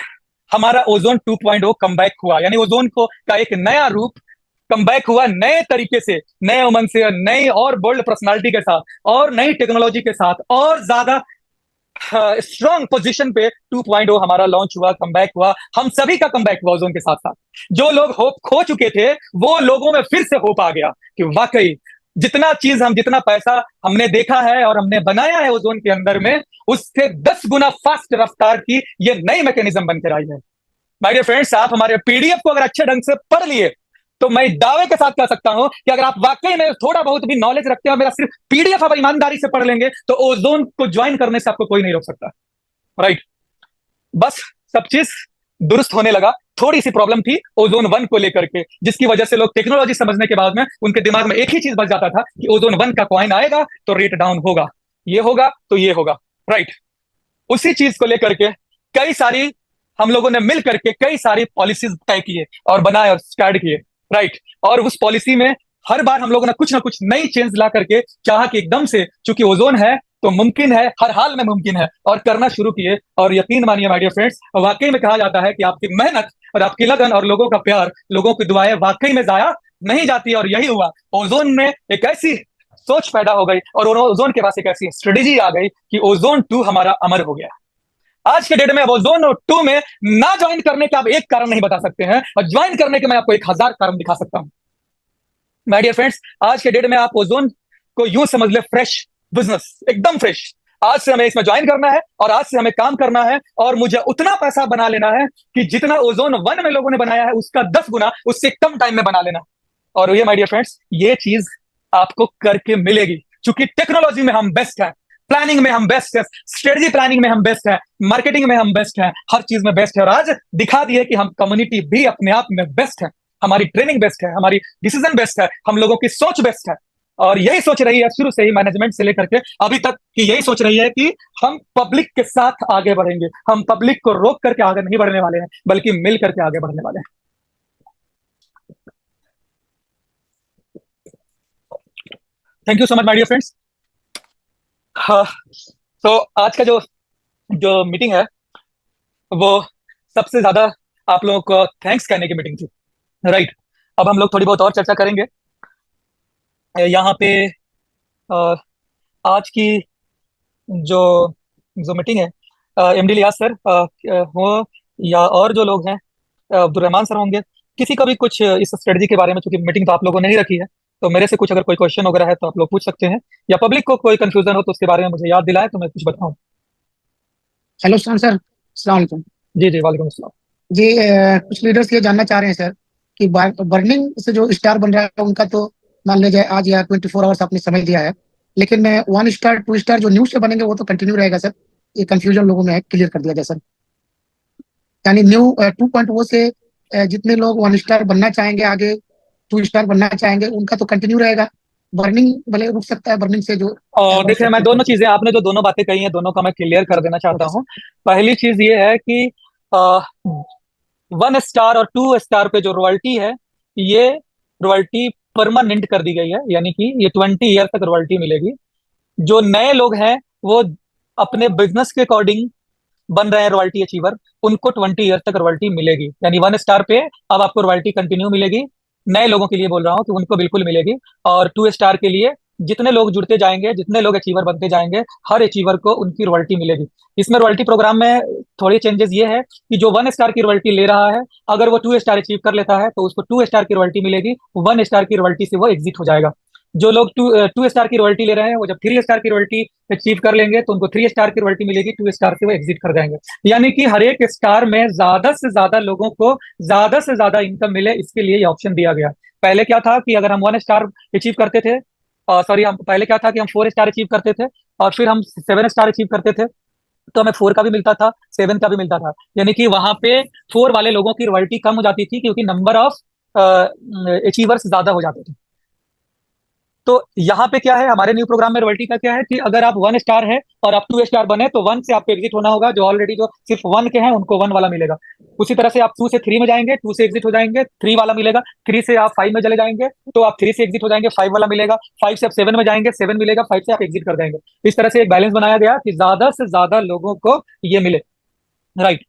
हमारा ओजोन 2.0 कमबैक हुआ, यानी ओजोन को का एक नया रूप कमबैक हुआ, नए तरीके से, नए उमंग से, नई और बोल्ड पर्सनालिटी के साथ, और नई टेक्नोलॉजी के साथ, और ज्यादा स्ट्रॉन्ग पोजीशन पे 2.0 हमारा लॉन्च हुआ, कमबैक हुआ। हम सभी का कमबैक हुआ ओजोन के साथ साथ। जो लोग होप खो चुके थे वो लोगों में फिर से होप आ गया कि वाकई जितना पैसा हमने देखा है और हमने बनाया है ओजोन के अंदर में, उससे 10 गुना फास्ट रफ्तार की ये नई मैकेनिज्म बनकर आई है। माय डियर फ्रेंड्स, आप हमारे पीडीएफ को अगर अच्छे ढंग से पढ़ लिए तो मैं दावे के साथ कह सकता हूं कि अगर आप वाकई में थोड़ा बहुत भी नॉलेज रखते हो, मेरा सिर्फ पीडीएफ आप ईमानदारी से पढ़ लेंगे तो ओजोन को ज्वाइन करने से आपको कोई नहीं रोक सकता। राइट। बस सब चीज दुरुस्त होने लगा। थोड़ी सी प्रॉब्लम थी ओजोन 1 को लेकर के, जिसकी वजह से लोग टेक्नोलॉजी समझने के बाद में उनके दिमाग में एक ही चीज बच जाता था कि ओजोन 1 का कॉइन आएगा तो रेट डाउन होगा, ये होगा तो ये होगा। राइट। उसी चीज को लेकर के कई सारी हम लोगों ने मिल करके कई सारी पॉलिसीज तय किए और बनाए और स्टार्ट किए। राइट। और उस पॉलिसी में हर बार हम लोगों ने कुछ ना कुछ नई चेंज ला करके चाहा कि एकदम से, चूंकि ओजोन है तो मुमकिन है, हर हाल में मुमकिन है, और करना शुरू किए। और यकीन मानिए माय डियर फ्रेंड्स, वाकई में कहा जाता है कि आपकी मेहनत और आपकी लगन और लोगों का प्यार, लोगों की दुआएं वाकई में जाया नहीं जाती। और यही हुआ, ओजोन में एक ऐसी सोच पैदा हो गई और ओजोन के पास एक ऐसी स्ट्रेटेजी आ गई कि ओजोन 2 हमारा अमर हो गया। आज के डेट में ओजोन 2 में ना ज्वाइन करने के आप एक कारण नहीं बता सकते हैं, और ज्वाइन करने के मैं आपको 1000 कारण दिखा सकता हूं। माय डियर फ्रेंड्स, आज के डेट में आप ओजोन को यूं समझ ले, फ्रेश बिजनेस, एकदम फ्रेश। आज से हमें इसमें ज्वाइन करना है और आज से हमें काम करना है, और मुझे उतना पैसा बना लेना है कि जितना ओजोन 1 में लोगों ने बनाया है उसका 10 गुना, उससे कम टाइम में बना लेना। और ये माय डियर फ्रेंड्स, ये चीज आपको करके मिलेगी, क्योंकि टेक्नोलॉजी में हम बेस्ट हैं, प्लानिंग में हम बेस्ट है, स्ट्रेटजी प्लानिंग में हम बेस्ट है, मार्केटिंग में हम बेस्ट है, हर चीज में बेस्ट है। और आज दिखा दिए कि हम कम्युनिटी भी अपने आप में बेस्ट है, हमारी ट्रेनिंग बेस्ट है, हमारी डिसीजन बेस्ट है, हम लोगों की सोच बेस्ट है। और यही सोच रही है शुरू से ही, मैनेजमेंट से लेकर के अभी तक, कि यही सोच रही है कि हम पब्लिक के साथ आगे बढ़ेंगे, हम पब्लिक को रोक करके आगे नहीं बढ़ने वाले हैं, बल्कि मिल करके आगे बढ़ने वाले हैं। Thank you so much my dear friends. हाँ, तो आज का जो जो मीटिंग है वो सबसे ज्यादा आप लोगों को थैंक्स कहने की मीटिंग थी। राइट। अब हम लोग थोड़ी बहुत और चर्चा करेंगे यहाँ पे। अ, आज की जो जो मीटिंग है, एमडी लियाज सर हो, या और जो लोग हैं, अब्दुल रहमान सर होंगे, किसी का भी कुछ इस स्ट्रेटजी के बारे में, चूंकि मीटिंग तो आप लोगों ने ही रखी है, तो मेरे से कुछ अगर कोई क्वेश्चन वगैरह है तो आप लोग पूछ सकते हैं, या पब्लिक को कोई कंफ्यूजन हो तो उसके बारे में मुझे याद दिलाए तो मैं कुछ बताऊं। हेलो सर, अस्सलाम वालेकुम। जी जी, वालेकुम अस्सलाम। जी, कुछ लीडर्स ये जानना चाह रहे हैं सर कि बर्निंग से जो स्टार बन रहा है उनका तो मान लीजिए आज या 24 आवर्स आपने समझ लिया है, लेकिन मैं 1 स्टार 2 स्टार जो न्यू से बनेंगे वो तो कंटिन्यू रहेगा सर। ये कंफ्यूजन लोगों में है, क्लियर कर दिया जाए सर। यानी न्यू 2.0 से जितने लोग 1 स्टार बनना चाहेंगे, आगे 2 स्टार बनना चाहेंगे, उनका तो कंटिन्यू रहेगा। बर्निंग भले रुक सकता है, बर्निंग से जो और देखिए, मैं दोनों चीजें, आपने जो दोनों बातें कही हैं दोनों का मैं क्लियर कर देना चाहता हूँ। पहली चीज ये है कि 1 स्टार और 2 स्टार पे जो रॉयल्टी है, ये रॉयल्टी परमानेंट कर दी गई है, यानी कि ये 20 ईयर तक रॉयल्टी मिलेगी। जो नए लोग हैं वो अपने बिजनेस के अकॉर्डिंग बन रहे हैं रॉयल्टी अचीवर, उनको 20 ईयर तक रॉयल्टी मिलेगी। यानी 1 स्टार पे अब आपको रॉयल्टी कंटिन्यू मिलेगी, नए लोगों के लिए बोल रहा हूँ कि उनको बिल्कुल मिलेगी। और 2 स्टार के लिए जितने लोग जुड़ते जाएंगे, जितने लोग अचीवर बनते जाएंगे, हर अचीवर को उनकी रॉयल्टी मिलेगी। इसमें रॉयल्टी प्रोग्राम में थोड़ी चेंजेस ये है कि जो 1 स्टार की रॉयल्टी ले रहा है, अगर वो 2 स्टार अचीव कर लेता है तो उसको 2 स्टार की रॉयल्टी मिलेगी, 1 स्टार की रॉयल्टी से वो एग्जिट हो जाएगा। जो लोग 2 स्टार की रॉयल्टी ले रहे हैं वो जब 3 स्टार की रॉयल्टी अचीव कर लेंगे तो उनको 3 स्टार की रॉयल्टी मिलेगी, 2 स्टार से वो एग्जिट कर जाएंगे। यानी कि हर एक स्टार में ज्यादा से ज्यादा लोगों को ज्यादा से ज्यादा इनकम मिले, इसके लिए ये ऑप्शन दिया गया। पहले क्या था कि अगर हम 1 स्टार अचीव करते थे, सॉरी, हम पहले क्या था कि हम 4 स्टार अचीव करते थे और फिर हम 7 स्टार अचीव करते थे, तो हमें 4 का भी मिलता था, 7 का भी मिलता था। यानी कि वहां पे 4 वाले लोगों की रॉयल्टी कम हो जाती थी, क्योंकि नंबर ऑफ अचीवर्स ज्यादा हो जाते थे। तो यहाँ पे क्या है, हमारे न्यू प्रोग्राम में रॉयल्टी का क्या है कि अगर आप 1 स्टार है और आप 2 स्टार बने तो 1 से आपको एग्जिट होना होगा, जो ऑलरेडी जो सिर्फ 1 के हैं उनको 1 वाला मिलेगा। उसी तरह से आप 2 से 3 में जाएंगे, 2 से एग्जिट हो जाएंगे, 3 वाला मिलेगा। 3 से आप 5 में चले जाएंगे तो आप 3 से एग्जिट हो जाएंगे, 5 वाला मिलेगा। 5 से आप 7 में जाएंगे, 7 मिलेगा। 5 से आप एग्जिट कर जाएंगे। इस तरह से एक बैलेंस बनाया गया कि ज्यादा से ज्यादा लोगों को ये मिले, राइट।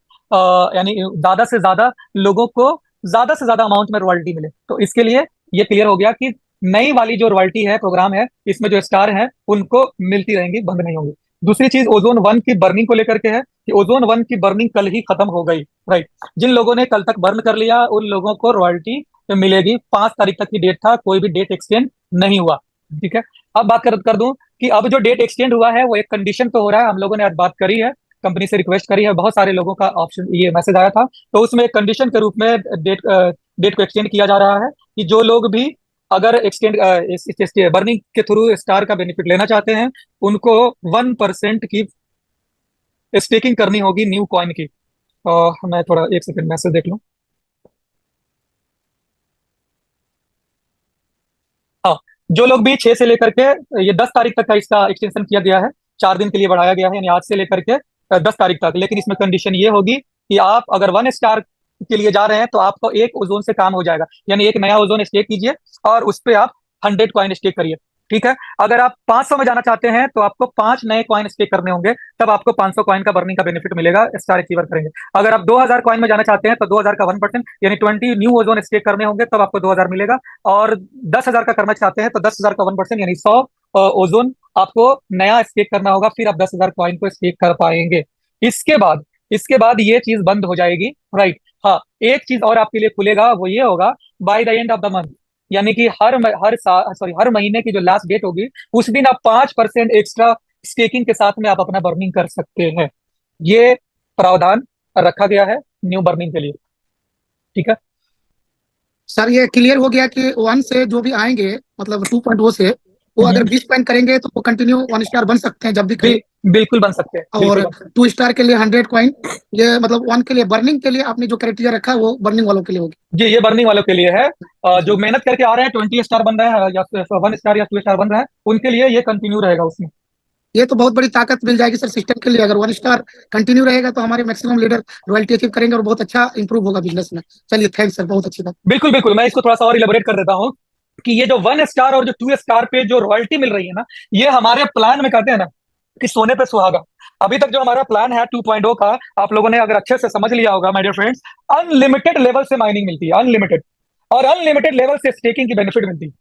यानी ज्यादा से ज्यादा लोगों को ज्यादा से ज्यादा अमाउंट में रॉयल्टी मिले। तो इसके लिए ये क्लियर हो गया कि नई वाली जो रॉयल्टी है, प्रोग्राम है, इसमें जो स्टार है उनको मिलती रहेंगी, बंद नहीं होंगी। दूसरी चीज ओजोन 1 की बर्निंग को लेकर के है कि ओजोन 1 की बर्निंग कल ही खत्म हो गई, राइट। जिन लोगों ने कल तक बर्न कर लिया उन लोगों को रॉयल्टी मिलेगी। 5 तारीख तक की डेट था, कोई भी डेट एक्सटेंड नहीं हुआ, ठीक है। अब बात कर दूं कि अब जो डेट एक्सटेंड हुआ है वो एक कंडीशन पे हो रहा है। हम लोगों ने आज बात करी है, कंपनी से रिक्वेस्ट करी है, बहुत सारे लोगों का ऑप्शन ये मैसेज आया था। तो उसमें एक कंडीशन के रूप में डेट को एक्सटेंड किया जा रहा है कि जो लोग भी अगर एक्सटेंड बर्निंग के थ्रू स्टार का बेनिफिट लेना चाहते हैं उनको 1% की स्टेकिंग करनी होगी न्यू कॉइन की। मैं थोड़ा 1 सेकंड मैसेज देख लूं। हाँ, जो लोग भी 6 से लेकर के ये 10 तारीख तक का इसका एक्सटेंशन किया गया है, 4 दिन के लिए बढ़ाया गया है, यानी आज से लेकर के 10 तारीख तक। लेकिन इसमें कंडीशन ये होगी कि आप अगर 1 स्टार के लिए जा रहे हैं तो आपको एक ओजोन से काम हो जाएगा, यानी एक नया ओजोन स्टेक कीजिए और उस पर आप 100 कॉइन स्टेक करिए, ठीक है। अगर आप 500 में जाना चाहते हैं तो आपको 5 नए कॉइन स्टेक करने होंगे, तब आपको 500 कॉइन का बर्निंग का बेनिफिट मिलेगा, स्टार अचीवर करेंगे। अगर आप 2000 कॉइन में जाना चाहते हैं तो 2000 का 1%, यानी 20 न्यू ओजोन स्टेक करने होंगे, तब आपको 2000 मिलेगा। और 10,000 का करना चाहते हैं तो 10,000 का 1%, यानी 100 ओजोन आपको नया स्टेक करना होगा, फिर आप 10,000 कॉइन को स्टेक कर पाएंगे। इसके बाद ये चीज बंद हो जाएगी, राइट। हाँ, एक चीज और आपके लिए खुलेगा, वो ये होगा by the end of the month, यानी कि हर महीने की जो लास्ट डेट होगी उस दिन आप 5% एक्स्ट्रा स्टेकिंग के साथ में आप अपना बर्निंग कर सकते हैं। ये प्रावधान रखा गया है न्यू बर्निंग के लिए, ठीक है। सर ये क्लियर हो गया कि 1 से जो भी आएंगे मतलब 2.0 से वो अगर 20 पॉइंट करेंगे तो वो कंटिन्यू 1 स्टार बन सकते हैं जब भी करें। बिल्कुल बन सकते हैं, और बिल्कुल बन सकते 2 स्टार के लिए 100 कॉइन, ये मतलब 1 के लिए बर्निंग के लिए आपने जो क्राइटेरिया रखा है वो बर्निंग वालों के लिए होगी। हैं। जी, ये बर्निंग वालों के लिए है। जो मेहनत करके आ रहे हैं, 20 स्टार बन रहे हैं या 1 स्टार या 2 स्टार बन रहा है, उनके लिए ये कंटिन्यू रहेगा उसमें। ये तो बहुत बड़ी ताकत मिल जाएगी सर सिस्टम के लिए। अगर 1 स्टार कंटिन्यू रहेगा तो हमारे मैक्सिमम लीडर रॉयल्टी अचीव करेंगे और बहुत अच्छा इंप्रूव होगा बिजनेस में। चलिए थैंक्स सर, बहुत अच्छी बात। बिल्कुल बिल्कुल, मैं इसको थोड़ा सा और इलेबोरेट कर देता हूँ कि ये जो 1 स्टार और जो 2 स्टार पे जो रॉयल्टी मिल रही है ना, ये हमारे प्लान में कहते हैं ना कि सोने पे सुहागा। अभी तक जो हमारा प्लान है 2.0 का, आप लोगों ने अगर अच्छे से समझ लिया होगा my dear friends, unlimited level से माइनिंग मिलती है, अनलिमिटेड, और अनलिमिटेड लेवल से स्टेकिंग की बेनिफिट मिलती है।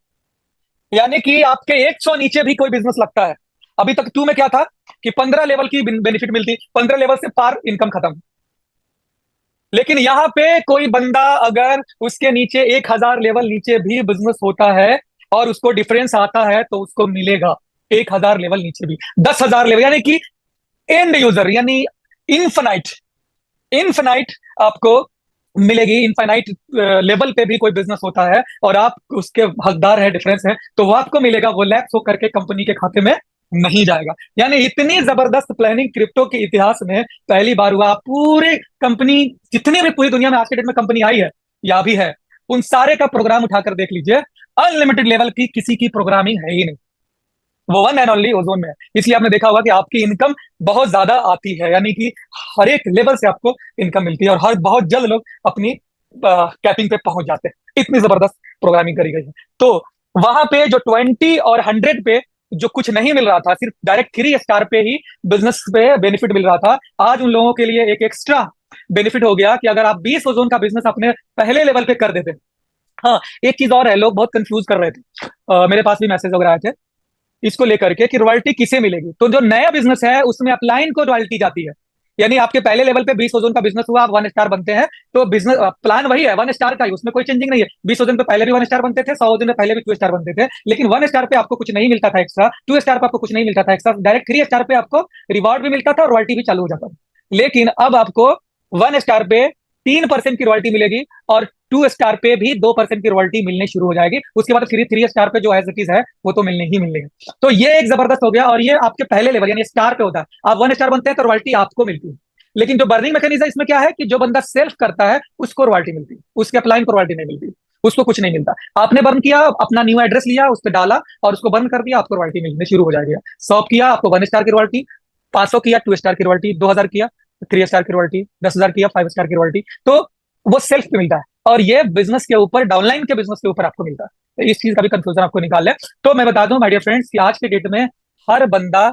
यानी कि आपके 100 नीचे भी कोई बिजनेस लगता है। अभी तक 2 में क्या था कि 15 लेवल की बेनिफिट मिलती, 15 लेवल से पार इनकम खत्म। लेकिन यहाँ पे कोई बंदा अगर उसके नीचे 1000 लेवल नीचे भी बिजनेस होता है और उसको डिफरेंस आता है तो उसको मिलेगा 1000 लेवल नीचे भी 10,000 लेवल, यानी कि एंड यूजर, यानी इनफाइनाइट, इनफाइनाइट आपको मिलेगी। इनफाइनाइट लेवल पे भी कोई बिजनेस होता है और आप उसके हकदार है, डिफरेंस है, तो वो आपको मिलेगा, वो लैप्स होकर के कंपनी के खाते में नहीं जाएगा। यानी इतनी जबरदस्त प्लानिंग क्रिप्टो के इतिहास में पहली बार हुआ। पूरे कंपनी, जितनी भी पूरी दुनिया में आज के डेट में कंपनी आई है या भी है, उन सारे का प्रोग्राम उठाकर देख लीजिए, अनलिमिटेड लेवल की किसी की प्रोग्रामिंग है ही नहीं। वो वन एंड ओनली ओजोन में है। इसलिए आपने देखा होगा कि आपकी इनकम बहुत ज्यादा आती है, यानी कि हर एक लेवल से आपको इनकम मिलती है और हर बहुत जल्द लोग अपनी कैपिंग पे पहुंच जाते हैं। इतनी जबरदस्त प्रोग्रामिंग करी गई है। तो वहां पे जो 20 और 100 पे जो कुछ नहीं मिल रहा था, सिर्फ डायरेक्ट 3 स्टार पे ही बिजनेस पे बेनिफिट मिल रहा था, आज उन लोगों के लिए एक एक्स्ट्रा बेनिफिट हो गया कि अगर आप 20 ओजोन का बिजनेस अपने पहले लेवल पे कर देते। हाँ, एक चीज और है, लोग बहुत कंफ्यूज कर रहे थे, मेरे पास भी मैसेज वगैरह आए थे इसको लेकर के कि रॉयल्टी किसे मिलेगी। तो जो नया बिजनेस है उसमें अपलाइन को रॉयल्टी जाती है, यानी आपके पहले लेवल पे 20 ओजोन का बिजनेस हुआ, आप 1 स्टार बनते हैं, तो बिजनेस प्लान वही है 1 स्टार का ही, उसमें कोई चेंजिंग नहीं है। 20 ओजन पे पहले भी 1 स्टार बनते थे, 100 ओजन पे पहले भी 2 स्टार बनते थे, लेकिन 1 स्टार पे आपको कुछ नहीं मिलता था एक्स्ट्रा, 2 स्टार पे आपको कुछ नहीं मिलता था एक्स्ट्रा, डायरेक्ट 3 स्टार पे आपको रिवॉर्ड भी मिलता था और रॉयल्टी भी चालू हो जाता था। लेकिन अब आपको 1 स्टार पे 3% की रॉयल्टी मिलेगी और 2 स्टार पे भी 2% की रॉयल्टी मिलनी शुरू हो जाएगी। उसके बाद 3 स्टार पे जो एज इट इज है वो तो मिलने ही मिलने है। तो ये एक जबरदस्त हो गया, और ये आपके पहले लेवल यानी स्टार पे होता है। आप 1 स्टार बनते हैं तो रॉयल्टी आपको मिलती है। लेकिन जो बर्निंग मैकेनिज्म इसमें क्या है कि जो बंदा सेल्फ करता है उसको रॉयल्टी मिलती है, उसके अपलाइन को रॉयल्टी नहीं मिलती। उसको कुछ नहीं मिलता। आपने बर्न किया, अपना न्यू एड्रेस लिया, उस पर डाला और उसको बर्न कर दिया, आपको रॉयल्टी मिलने शुरू हो जाएगी। 100 किया, आपको 1 स्टार की रॉयल्टी। 500 किया, 2 स्टार की रॉयल्टी। 2000 किया, 3 स्टार की रॉयल्टी। 10,000 किया, 5 स्टार की रॉयल्टी। तो वो सेल्फ पे मिलता है, और ये बिजनेस के ऊपर, डाउनलाइन के बिजनेस के ऊपर आपको मिलता है। तो इस चीज का भी कंफ्यूजन आपको निकाल है। तो मैं बता दूं माय डियर फ्रेंड्स कि आज के डेट में हर बंदा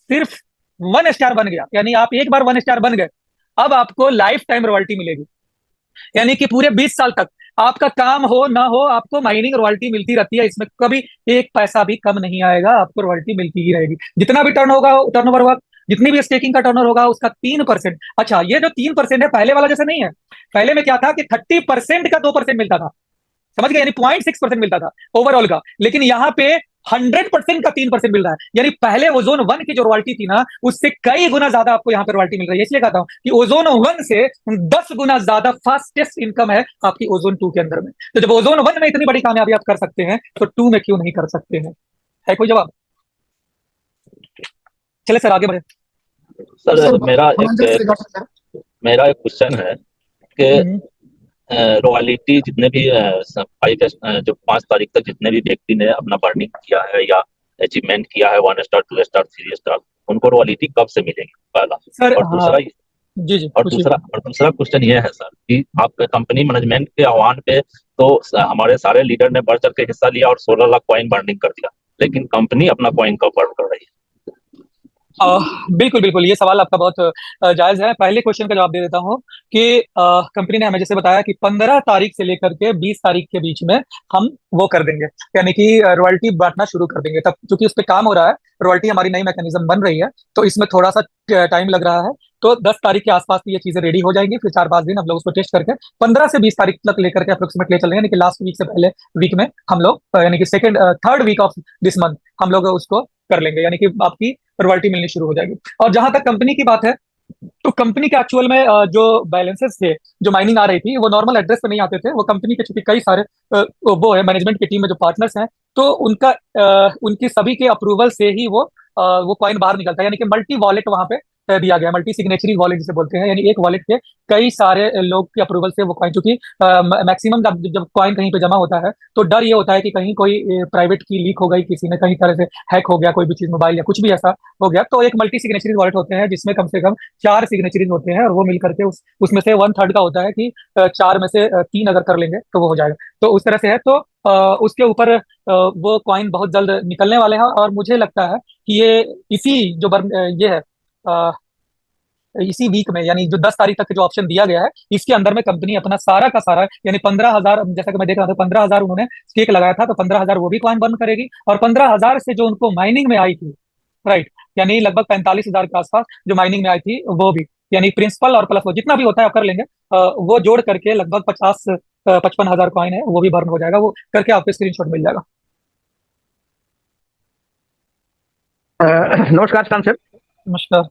सिर्फ 1 स्टार बन गया, यानी आप एक बार 1 स्टार बन गए, अब आपको लाइफ टाइम रॉयल्टी मिलेगी। यानी कि पूरे 20 साल तक आपका काम हो ना हो, आपको माइनिंग रॉयल्टी मिलती रहती है। इसमें कभी एक पैसा भी कम नहीं आएगा, आपको रॉयल्टी मिलती ही रहेगी। जितना भी टर्नओवर होगा, जितनी भी स्टेकिंग का टर्नओवर होगा, उसका 3%। अच्छा, ये जो 3% है, पहले वाला जैसा नहीं है। पहले में क्या था कि 30% का 2% मिलता था, समझ गए, यानी 0.6% मिलता था ओवरऑल का। लेकिन यहाँ पे 100% का 3% मिल रहा है। यानी पहले ओजोन 1 की जो रॉयल्टी थी ना, उससे कई गुना ज्यादा आपको यहाँ पे रॉयल्टी मिल रही है। इसलिए कहता हूं कि ओजोन 1 से 10 गुना ज्यादा फास्टेस्ट इनकम है आपकी ओजोन 2 के अंदर में। तो जब ओजोन 1 में इतनी बड़ी कामयाबी आप कर सकते हैं, तो 2 में क्यों नहीं कर सकते हैं? है कोई जवाब? चले सर, आगे बढ़े। सर सर मेरा एक क्वेश्चन है कि हम्म, रॉयल्टी जितने भी 5 तारीख तक जितने भी व्यक्ति ने अपना बर्निंग किया है या अचीवमेंट किया है 1 स्टार 2 स्टार 3 स्टार, उनको रॉयल्टी कब से मिलेगी, पहला। सर और हाँ, दूसरा जी जी पूछिए। और दूसरा क्वेश्चन ये है सर कि आपके कंपनी मैनेजमेंट के आह्वान पे तो हमारे सारे लीडर ने बढ़ चढ़ के हिस्सा लिया और 16 लाख कॉइन बर्निंग कर दिया, लेकिन कंपनी अपना कॉइन कब बर्न कर रही है? बिल्कुल बिल्कुल, ये सवाल आपका बहुत जायज है। पहले क्वेश्चन का जवाब दे देता हूँ कि कंपनी ने हमें जैसे बताया कि 15 तारीख से लेकर के 20 तारीख के बीच में हम वो कर देंगे, यानी कि रॉयल्टी बांटना शुरू कर देंगे। तब चूंकि उस पर काम हो रहा है, रॉयल्टी हमारी नई मैकेनिज्म बन रही है, तो इसमें थोड़ा सा टाइम लग रहा है। तो 10 तारीख के आसपास ये चीजें रेडी हो जाएंगी, फिर 4-5 दिन हम लोग उसको टेस्ट करके 15 से 20 तारीख तक लेकर के अप्रोक्सीमेट ले चल रहे हैं, यानी कि लास्ट वीक से पहले वीक में हम लोग, यानी कि second third week of this month हम लोग उसको कर लेंगे, यानी कि आपकी रॉयल्टी मिलनी शुरू हो जाएगी। और जहां तक कंपनी की बात है, तो कंपनी के एक्चुअल में जो बैलेंसेस थे, जो माइनिंग आ रही थी, वो नॉर्मल एड्रेस पे नहीं आते थे। वो कंपनी के चूंकि कई सारे वो है मैनेजमेंट की टीम में जो पार्टनर्स हैं, तो उनका उनकी सभी के अप्रूवल से ही वो कॉइन बाहर निकलता है। यानी कि मल्टी वॉलेट वहां पे दिया गया, मल्टी सिग्नेचरी वॉलेट जिसे बोलते हैं। यानी एक वॉलेट के कई सारे लोग के अप्रूवल से वो कॉइन, चूंकि मैक्सिमम जब कॉइन कहीं पे जमा होता है, तो डर ये होता है कि कहीं कोई प्राइवेट की लीक हो गई, किसी ने कहीं तरह से हैक हो गया, कोई भी चीज मोबाइल या कुछ भी ऐसा हो गया। तो एक मल्टी सिग्नेचरी वॉलेट होते हैं, जिसमें कम से कम 4 सिग्नेचरीज होते हैं, और वो मिल करके उसमें से 1/3 का होता है कि 4 में से 3 अगर कर लेंगे तो वो हो जाएगा। तो उस तरह से है। तो उसके ऊपर वो कॉइन बहुत जल्द निकलने वाले हैं, और मुझे लगता है कि ये इसी जो ये है अ, इसी वीक में, यानी जो 10 तारीख तक का जो ऑप्शन दिया गया है, इसके अंदर में कंपनी अपना सारा का सारा, यानी 15,000, जैसा कि मैं देख रहा था 15,000 उन्होंने स्टेक लगाया था, तो 15,000 वो भी कॉइन बंद करेगी। और 15,000 से जो उनको माइनिंग में आई थी, राइट, यानी लगभग 45,000 के आसपास जो माइनिंग में आई थी, वो भी, यानी प्रिंसिपल और प्लस वो जितना भी होता है आप कर लेंगे, वो जोड़ करके लगभग 55,000 कॉइन है, वो भी बर्न हो जाएगा। वो करके आपको स्क्रीनशॉट मिल जाएगा। नमस्कार शान सर। नमस्कार।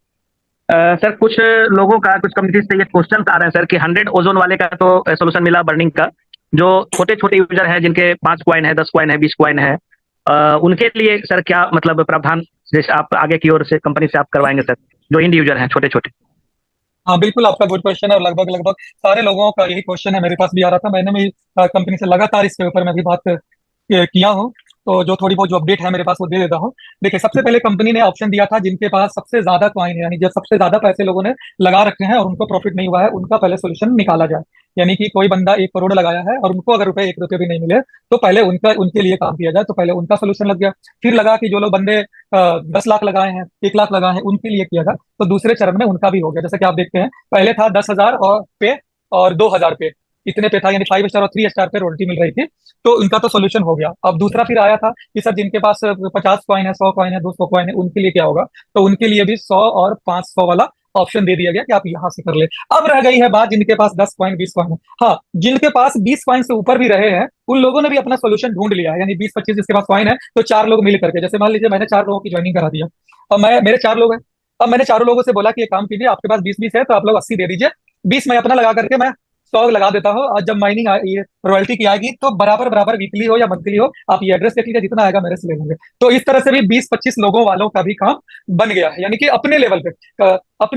सर कुछ लोगों का, कुछ कम्युनिटी से ये क्वेश्चन आ रहे हैं सर कि 100 ओजोन वाले का तो सोल्यूशन मिला बर्निंग का, जो छोटे छोटे यूजर हैं जिनके 5 कॉइन है, 10 कॉइन है, 20 कॉइन है, उनके लिए सर क्या मतलब प्रावधान जैसे आप आगे की ओर से कंपनी से आप करवाएंगे सर, जो इंड यूजर हैं छोटे छोटे? हाँ बिल्कुल, आपका गुड क्वेश्चन है, और लगभग लगभग सारे लोगों का यही क्वेश्चन है, मेरे पास भी आ रहा था। मैंने भी कंपनी से लगातार इसके ऊपर मैं भी बात किया हूँ। तो जो थोड़ी बहुत जो अपडेट है मेरे पास वो दे देता हूँ। देखिए, सबसे पहले कंपनी ने ऑप्शन दिया था जिनके पास सबसे ज्यादा कॉइन है, यानी जो सबसे ज्यादा पैसे लोगों ने लगा रखे हैं और उनको प्रॉफिट नहीं हुआ है, उनका पहले सोल्यूशन निकाला जाए। यानी कि कोई बंदा 1 करोड़ लगाया है और उनको अगर रुपए 1 रुपए भी नहीं मिले, तो पहले उनका, उनके लिए काम किया जाए। तो पहले उनका सोल्यूशन लग गया। फिर लगा कि जो लोग बंदे 10 लाख लगाए हैं, 1 लाख लगाए हैं, उनके लिए किया जाए। तो दूसरे चरण में उनका भी हो गया। जैसे कि आप देखते हैं, पहले था 10,000 और पे और 2,000 पे, इतने पे था, यानी 5 स्टार और 3 स्टार पे रॉयल्टी मिल रही थी। तो इनका तो सोल्यूशन हो गया। अब दूसरा फिर आया था कि सर जिनके पास 50 कॉइन है, 100 कॉइन है, 200 कॉइन है, उनके लिए क्या होगा? तो उनके लिए भी 100 और 500 वाला ऑप्शन दे दिया गया कि आप यहाँ से कर ले। अब रह गई है बात जिनके पास 10 कॉइन 20 कॉइन है। हाँ, जिनके पास 20 कॉइन से ऊपर भी रहे हैं, उन लोगों ने भी अपना सोल्यूशन ढूंढ लिया है। यानी 20-25 जिसके पास कॉइन है, तो 4 लोग मिल करके, जैसे मान लीजिए मैंने 4 लोगों की ज्वाइनिंग करा दिया, और मेरे 4 लोग हैं। अब मैंने चारों लोगों से बोला कि ये काम कीजिए, आपके पास 20-20 है, तो आप लोग 80 दे दीजिए, 20 मैं अपना लगा करके मैं 100 लगा देता हूँ। और जब माइनिंग ये रॉयल्टी की आएगी, तो बराबर बराबर वीकली हो या मंथली हो, आप ये एड्रेस देख लीजिए, जितना आएगा मेरे से ले लेंगे। तो इस तरह से भी 20-25 लोगों वालों का भी काम बन गया है। यानी कि अपने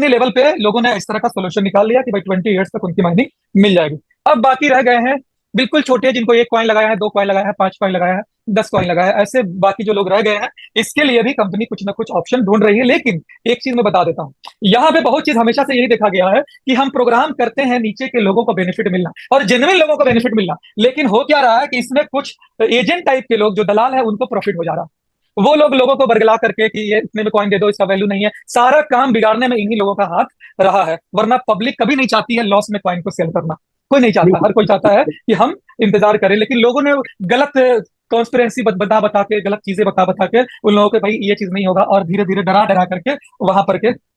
लेवल पे लोगों ने इस तरह का सोल्यूशन निकाल लिया कि भाई 20 ईयर्स तक उनकी माइनिंग मिल जाएगी। अब बाकी रह गए हैं बिल्कुल छोटे, जिनको 1 कॉइन लगाया है, 2 कॉइन लगाया है, 5 कॉइन लगाया है, 10 कॉइन लगाया है, ऐसे बाकी जो लोग रह गए हैं, इसके लिए भी कंपनी कुछ ना कुछ ऑप्शन ढूंढ रही है। लेकिन एक चीज मैं बता देता हूँ, यहाँ पे बहुत चीज हमेशा से यही देखा गया है कि हम प्रोग्राम करते हैं नीचे के लोगों को बेनिफिट मिलना और जेन्युइन लोगों को बेनिफिट मिलना, लेकिन हो क्या रहा है कि इसमें कुछ एजेंट टाइप के लोग जो दलाल है उनको प्रॉफिट हो जा रहा है। वो लोग लोगों को बरगला करके कि ये इतने में कॉइन दे दो, इसका वैल्यू नहीं है, सारा काम बिगाड़ने में इन्हीं लोगों का हाथ रहा है। वरना पब्लिक कभी नहीं चाहती है लॉस में कॉइन को सेल करना, कोई नहीं चाहता, हर कोई चाहता है कि हम इंतजार करें। लेकिन लोगों ने गलत कॉन्स्पिरेंसी बता बता के, गलत चीजें बता बता के उन लोगों के भाई ये चीज नहीं होगा, और धीरे धीरे डरा डरा करके वहां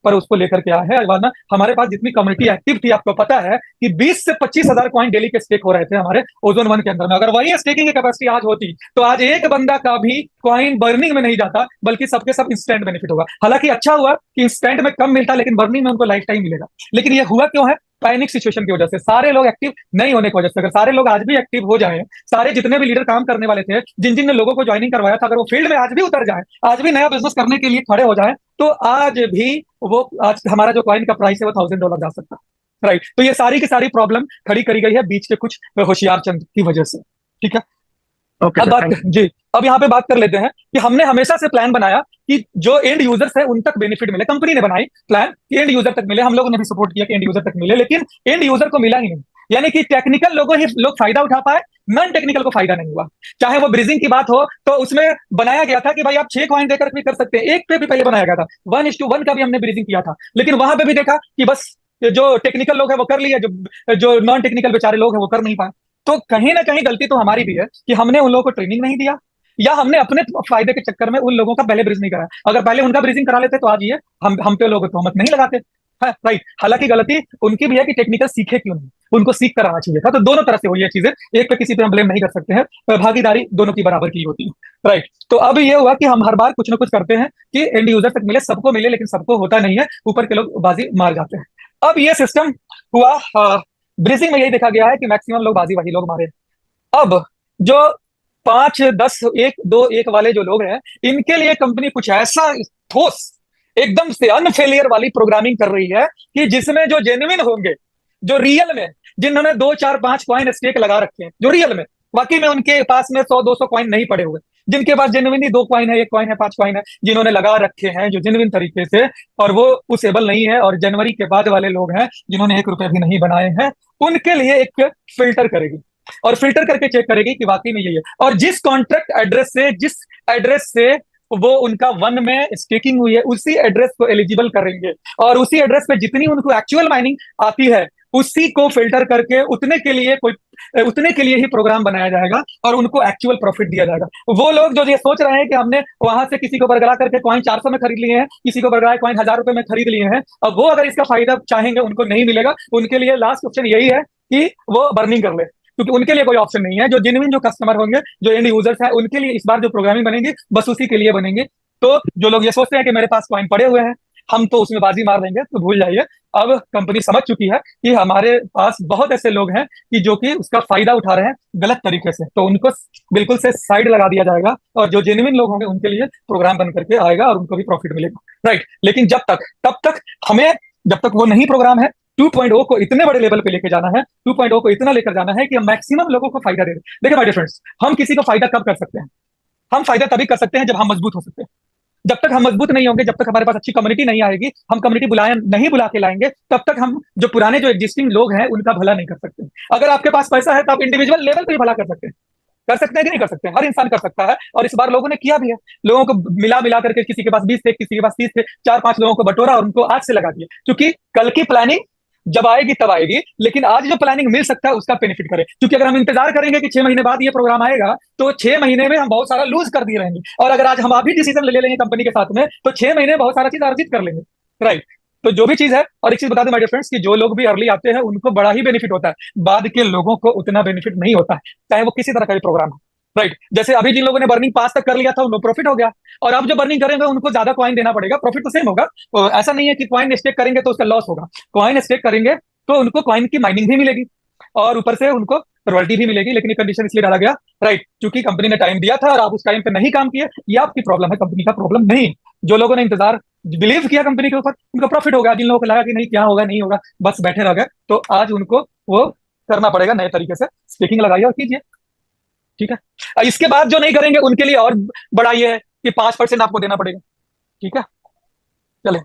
पर उसको लेकर के आए हैं। वरना हमारे पास जितनी कम्युनिटी एक्टिव थी, आपको पता है कि 20 से 25 हजार कॉइन डेली के स्टेक हो रहे थे हमारे ओजोन 1 के अंदर में। अगर वही स्टेकिंग की कैपेसिटी आज होती तो आज एक बंदा का भी कॉइन बर्निंग में नहीं जाता, बल्कि सबके सब इंस्टेंट बेनिफिट होगा। हालांकि अच्छा हुआ कि इंस्टेंट में कम मिलता, लेकिन बर्निंग में उनको लाइफ टाइम मिलेगा। लेकिन ये हुआ क्यों है? पैनिक सिचुएशन की वजह से, सारे लोग एक्टिव नहीं होने की वजह से। अगर सारे लोग आज भी एक्टिव हो जाएं, सारे जितने भी लीडर काम करने वाले थे, जिन जिन ने लोगों को ज्वाइनिंग करवाया था, अगर वो फील्ड में आज भी उतर जाए, आज भी नया बिजनेस करने के लिए खड़े हो जाए, तो आज भी वो, आज हमारा जो कॉइन का प्राइस है वो $1000 जा सकता है। राइट। तो ये सारी की सारी प्रॉब्लम खड़ी करी गई है बीच के कुछ होशियार चंद की वजह से। ठीक है। ओके अब बात जी, अब यहाँ पे बात कर लेते हैं कि हमने हमेशा से प्लान बनाया कि जो एंड यूजर्स है उन तक बेनिफिट मिले। कंपनी ने बनाई प्लान कि एंड यूजर तक मिले, हम लोगों ने भी सपोर्ट किया कि एंड यूजर तक मिले, लेकिन एंड यूजर को मिला ही नहीं। यानी कि टेक्निकल लोगों ही लोग फायदा उठा पाए, नॉन टेक्निकल को फायदा नहीं हुआ। चाहे वो ब्रिजिंग की बात हो, तो उसमें बनाया गया था कि भाई आप 6 कॉइन देकर भी कर सकते हैं, एक पे भी पहले बनाया गया था, 1:1 का भी हमने ब्रिजिंग किया था। लेकिन वहां पे भी देखा कि बस जो टेक्निकल लोग हैं वो कर लिए, जो नॉन टेक्निकल बेचारे लोग हैं वो कर नहीं पाए। तो कहीं ना कहीं गलती तो हमारी भी है कि हमने उन लोगों को ट्रेनिंग नहीं दिया, या हमने अपने फायदे के चक्कर में उन लोगों का पहले ब्रीज नहीं कराया। अगर पहले उनका ब्रीजिंग करा लेते तो आज ये हम पे लोग तोहमत नहीं लगाते। है राइट। हालांकि गलती उनकी भी है कि टेक्निकल सीखे क्यों नहीं, उनको सीख कर आना चाहिए था। तो दोनों तरह से हुई ये चीजें, एक पे किसी पे हम ब्लेम नहीं कर सकते हैं, भागीदारी दोनों की बराबर की होती है। राइट। तो अब ये हुआ कि हम हर बार कुछ ना कुछ करते हैं कि एंड यूजर तक मिले, सबको मिले, लेकिन सबको होता नहीं है, ऊपर के लोग बाजी मार जाते हैं। अब ये सिस्टम हुआ, ब्रीजिंग में यही देखा गया है कि मैक्सिमम लोग बाजी वही लोग मारे। अब जो 5, 10, 1, 2, 1 वाले जो लोग हैं, इनके लिए कंपनी कुछ ऐसा ठोस, एकदम से अनफेलियर वाली प्रोग्रामिंग कर रही है कि जिसमें जो जेन्युइन होंगे, जो रियल में, जिन्होंने 2, 4, 5 कॉइन स्टेक लगा रखे हैं, जो रियल में बाकी में उनके पास में 100, 200 कॉइन नहीं पड़े हुए, जिनके पास जेन्युइनली 2 कॉइन है, 1 कॉइन है, 5 कॉइन है, जिन्होंने लगा रखे हैं जो जेन्युइन तरीके से, और वो उस एबल नहीं है, और जनवरी के बाद वाले लोग हैं जिन्होंने 1 रुपए भी नहीं बनाए हैं, उनके लिए एक फिल्टर करेगी और फिल्टर करके चेक करेगी कि वाकई में यही है। और जिस कॉन्ट्रैक्ट एड्रेस से, जिस एड्रेस से वो उनका 1 में स्टेकिंग हुई है, उसी एड्रेस को एलिजिबल करेंगे, और उसी एड्रेस पे जितनी उनको एक्चुअल माइनिंग आती है उसी को फिल्टर करके उतने के लिए ही प्रोग्राम बनाया जाएगा और उनको एक्चुअल प्रॉफिट दिया जाएगा। वो लोग जो ये सोच रहे हैं कि हमने वहां से किसी को बरगला करके कॉइन 400 में खरीद लिए हैं, किसी को बरगला कॉइन 1000 रुपए में खरीद लिए हैं, अब वो अगर इसका फायदा चाहेंगे उनको नहीं मिलेगा। उनके लिए लास्ट ऑप्शन यही है कि वो बर्निंग कर ले, क्योंकि उनके लिए कोई ऑप्शन नहीं है। जो जेन्युइन जो कस्टमर होंगे, जो एंड यूजर्स हैं, उनके लिए इस बार जो प्रोग्रामिंग बनेगी बस उसी के लिए बनेंगे। तो जो लोग ये सोचते हैं कि मेरे पास कॉइन पड़े हुए हैं, हम तो उसमें बाजी मार देंगे, तो भूल जाइए। अब कंपनी समझ चुकी है कि हमारे पास बहुत ऐसे लोग हैं कि जो कि उसका फायदा उठा रहे हैं गलत तरीके से, तो उनको बिल्कुल से साइड लगा दिया जाएगा, और जो जेन्युइन लोग होंगे उनके लिए प्रोग्राम बन करके आएगा और उनको भी प्रॉफिट मिलेगा। राइट। लेकिन तब तक हमें, जब तक वो नहीं प्रोग्राम है, 2.0 को इतने बड़े लेवल पे लेके जाना है, 2.0 को इतना लेकर जाना है कि हम मैक्सिमम लोगों को फायदा दे दें। देखिए माय डियर फ्रेंड्स, हम किसी को फायदा कब कर सकते हैं? हम फायदा तभी कर सकते हैं जब हम मजबूत हो सकते हैं। जब तक हम मजबूत नहीं होंगे, जब तक हमारे पास अच्छी कम्युनिटी नहीं आएगी, हम कम्युनिटी नहीं बुला के लाएंगे, तब तक हम जो पुराने जो एग्जिस्टिंग लोग हैं उनका भला नहीं कर सकते। अगर आपके पास पैसा है तो आप इंडिविजुअल लेवल पे भला कर सकते हैं। कर सकते हैं कि नहीं कर सकते हैं? हर इंसान कर सकता है, और इस बार लोगों ने किया भी है। लोगों को मिला करके, किसी के पास 20 थे, किसी के पास 30 थे, 4-5 लोगों को बटोरा और उनको आज से लगा दिया, क्योंकि कल की प्लानिंग जब आएगी तब आएगी, लेकिन आज जो प्लानिंग मिल सकता है उसका बेनिफिट करें। क्योंकि अगर हम इंतजार करेंगे कि 6 महीने बाद ये प्रोग्राम आएगा, तो 6 महीने में हम बहुत सारा लूज कर दिए रहेंगे। और अगर आज हम अभी डिसीजन ले लेंगे कंपनी के साथ में, तो 6 महीने में बहुत सारा चीज अर्जित कर लेंगे। राइट। तो जो भी चीज है, और एक चीज बता दूं माय डियर फ्रेंड्स कि जो लोग भी अर्ली आते हैं उनको बड़ा ही बेनिफिट होता है, बाद के लोगों को उतना बेनिफिट नहीं होता है, चाहे वो किसी तरह का भी प्रोग्राम हो। राइट। जैसे अभी जिन लोगों ने बर्निंग 5 तक कर लिया था उनको प्रॉफिट हो गया, और अब जो बर्निंग करेंगे उनको ज्यादा कॉइन देना पड़ेगा, प्रॉफिट तो सेम होगा। तो ऐसा नहीं है कि कॉइन स्टेक करेंगे तो उसका लॉस होगा। कॉइन स्टेक करेंगे तो उनको कॉइन की माइनिंग भी मिलेगी, और ऊपर से उनको रॉयल्टी भी मिलेगी। लेकिन ये कंडीशन इसलिए डाला गया, राइट, क्योंकि कंपनी ने टाइम दिया था और आप उस टाइम पे नहीं काम किए। ये आपकी प्रॉब्लम है, कंपनी का प्रॉब्लम नहीं। जो लोगों ने इंतजार, बिलीव किया कंपनी के ऊपर, उनका प्रॉफिट हो गया। जिन लोगों को लगा कि नहीं क्या होगा नहीं होगा, बस बैठे रह गए, तो आज उनको वो करना पड़ेगा नए तरीके से, स्पीकिंग लगाइए और कीजिए, ठीक है। इसके बाद जो नहीं करेंगे उनके लिए और बड़ा ये है कि 5% आपको देना पड़ेगा, ठीक है। चले,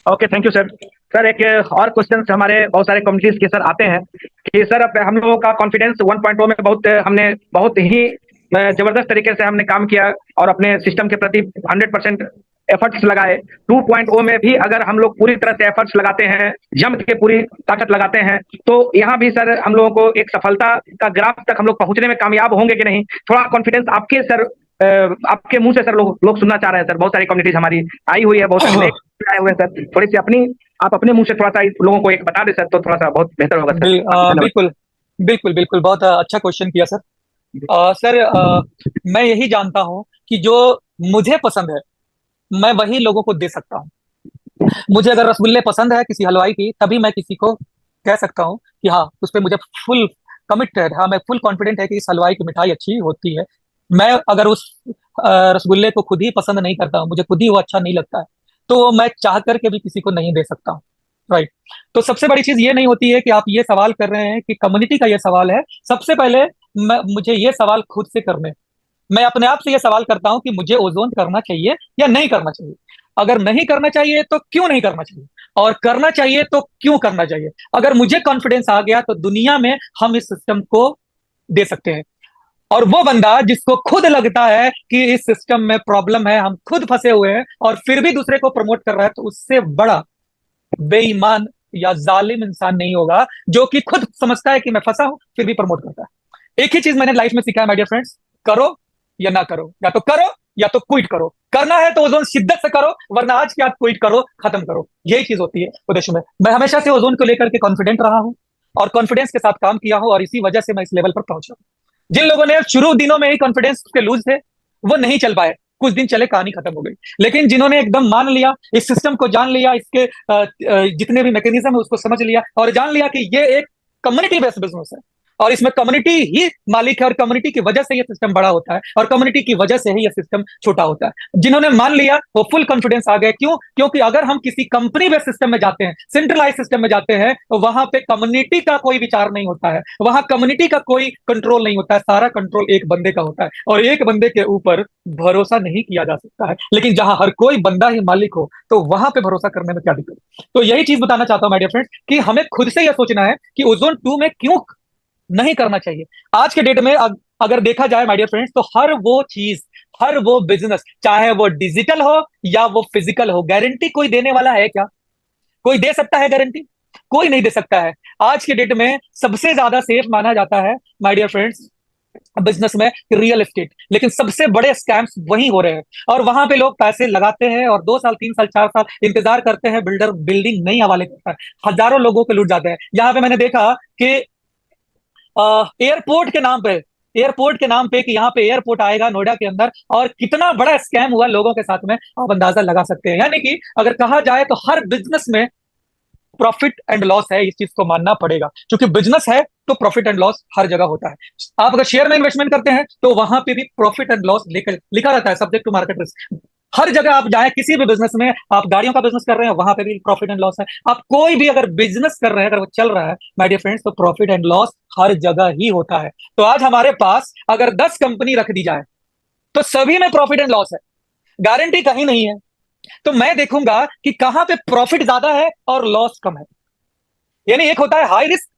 okay, thank you sir. Sir एक और क्वेश्चन हमारे बहुत सारे कम्युनिटीज के सर आते हैं कि सर अब हम लोगों का कॉन्फिडेंस 1.0 में हमने बहुत ही जबरदस्त तरीके से हमने काम किया और अपने सिस्टम के प्रति 100% एफर्ट्स लगाए। 2.0 में भी अगर हम लोग पूरी तरह से एफर्ट्स लगाते हैं, जम के पूरी ताकत लगाते हैं, तो यहाँ भी सर हम लोगों को एक सफलता का ग्राफ तक हम लोग पहुंचने में कामयाब होंगे कि नहीं? थोड़ा कॉन्फिडेंस आपके सर आपके मुंह से सर लोग सुनना चाह रहे हैं सर। बहुत सारी कम्युनिटीज हमारी आई हुई है, बहुत सारे आए हुए हैं सर। थोड़ी सी आप अपने मुंह से थोड़ा सा लोगों को एक बता दें सर, तो थोड़ा सा बहुत बेहतर होगा सर। बिल्कुल बिल्कुल बिल्कुल, बहुत अच्छा क्वेश्चन किया सर। सर मैं यही जानता हूं कि जो मुझे पसंद है मैं वही लोगों को दे सकता हूं। मुझे अगर रसगुल्ले पसंद है किसी हलवाई की, तभी मैं किसी को कह सकता हूं कि हाँ उस पर मुझे फुल कमिटेड, हाँ मैं फुल कॉन्फिडेंट है कि इस हलवाई की मिठाई अच्छी होती है। मैं अगर उस रसगुल्ले को खुद ही पसंद नहीं करता हूं, मुझे खुद ही वो अच्छा नहीं लगता है, तो वो मैं चाह करके भी किसी को नहीं दे सकता हूँ, राइट। तो सबसे बड़ी चीज ये नहीं होती है कि आप ये सवाल कर रहे हैं कि कम्युनिटी का ये सवाल है। सबसे पहले मुझे ये सवाल खुद से करने, मैं अपने आप से ये सवाल करता हूं कि मुझे ओजोन करना चाहिए या नहीं करना चाहिए। अगर नहीं करना चाहिए तो क्यों नहीं करना चाहिए, और करना चाहिए तो क्यों करना चाहिए। अगर मुझे कॉन्फिडेंस आ गया तो दुनिया में हम इस सिस्टम को दे सकते हैं। और वो बंदा जिसको खुद लगता है कि इस सिस्टम में प्रॉब्लम है, हम खुद फंसे हुए हैं, और फिर भी दूसरे को प्रमोट कर रहा है, तो उससे बड़ा बेईमान या जालिम इंसान नहीं होगा जो कि खुद समझता है कि मैं फंसा हूं फिर भी प्रमोट करता है। एक ही चीज मैंने लाइफ में सीखा है माय डियर फ्रेंड्स, करो या ना करो, या तो करो या तो क्विट करो। करना है तो ओजोन शिद्दत से करो, वरना आज के आज क्विट करो, खत्म करो। यही चीज होती है उद्देश्य में। मैं हमेशा से ओजोन को लेकर के कॉन्फिडेंट रहा हूं और कॉन्फिडेंस के साथ काम किया हूं, और इसी वजह से मैं इस लेवल पर पहुंचा हूं। जिन लोगों ने शुरू दिनों में ही कॉन्फिडेंस के लूज थे वो नहीं चल पाए, कुछ दिन चले कहानी खत्म हो गई। लेकिन जिन्होंने एकदम मान लिया, इस सिस्टम को जान लिया, इसके जितने भी मैकेनिज्म है उसको समझ लिया, और जान लिया कि ये एक कम्युनिटी बेस्ड बिजनेस है और इसमें कम्युनिटी ही मालिक है, और कम्युनिटी की वजह से ये सिस्टम बड़ा होता है, और कम्युनिटी की वजह से ही ये सिस्टम छोटा होता है। जिन्होंने मान लिया वो फुल कॉन्फिडेंस आ गए। क्यों? क्योंकि अगर हम किसी कंपनी बेस्ड सिस्टम में जाते हैं, सेंट्रलाइज सिस्टम में जाते हैं, तो वहां पे कम्युनिटी का कोई विचार नहीं होता है, वहां कम्युनिटी का कोई कंट्रोल नहीं होता है, सारा कंट्रोल एक बंदे का होता है, और एक बंदे के ऊपर भरोसा नहीं किया जा सकता है। लेकिन जहां हर कोई बंदा ही मालिक हो तो वहां पे भरोसा करने में क्या दिक्कत। तो यही चीज बताना चाहता हूं माय डियर फ्रेंड्स कि हमें खुद से यह सोचना है कि ओजोन 2 में क्यों नहीं करना चाहिए। आज के डेट में अगर देखा जाए माय डियर फ्रेंड्स, तो हर वो चीज, हर वो बिजनेस, चाहे वो डिजिटल हो या वो फिजिकल हो, गारंटी कोई देने वाला है क्या? कोई दे सकता है गारंटी? कोई नहीं दे सकता है। आज के डेट में सबसे ज्यादा सेफ माना जाता है माय डियर फ्रेंड्स बिजनेस में रियल एस्टेट, लेकिन सबसे बड़े स्कैम्स वहीं हो रहे हैं, और वहां पे लोग पैसे लगाते हैं और 2 साल 3 साल 4 साल इंतजार करते हैं, बिल्डर बिल्डिंग नहीं हवाले करता है, हजारों लोगों को लूट जाते हैं। यहाँ पे मैंने देखा कि एयरपोर्ट के नाम पे, एयरपोर्ट के नाम पे कि यहाँ पे एयरपोर्ट आएगा नोएडा के अंदर, और कितना बड़ा स्कैम हुआ लोगों के साथ में आप अंदाजा लगा सकते हैं। यानी कि अगर कहा जाए तो हर बिजनेस में प्रॉफिट एंड लॉस है, इस चीज को मानना पड़ेगा, क्योंकि बिजनेस है तो प्रॉफिट एंड लॉस हर जगह होता है। आप अगर शेयर में इन्वेस्टमेंट करते हैं तो वहां पे भी प्रॉफिट एंड लॉस लिखा रहता है, सब्जेक्ट टू मार्केट रिस्क। हर जगह आप जाएं, किसी भी बिजनेस में, आप गाड़ियों का बिजनेस कर रहे हैं वहां पे भी प्रॉफिट एंड लॉस है। आप कोई भी अगर बिजनेस कर रहे हैं, अगर वो चल रहा है माय डियर फ्रेंड्स, तो प्रॉफिट एंड लॉस हर जगह ही होता है। तो आज हमारे पास अगर 10 कंपनी रख दी जाए तो सभी में प्रॉफिट एंड लॉस है, गारंटी कहीं नहीं है। तो मैं देखूंगा कि कहां पे प्रॉफिट ज्यादा है और लॉस कम है। यानी एक होता है high risk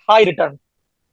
high return,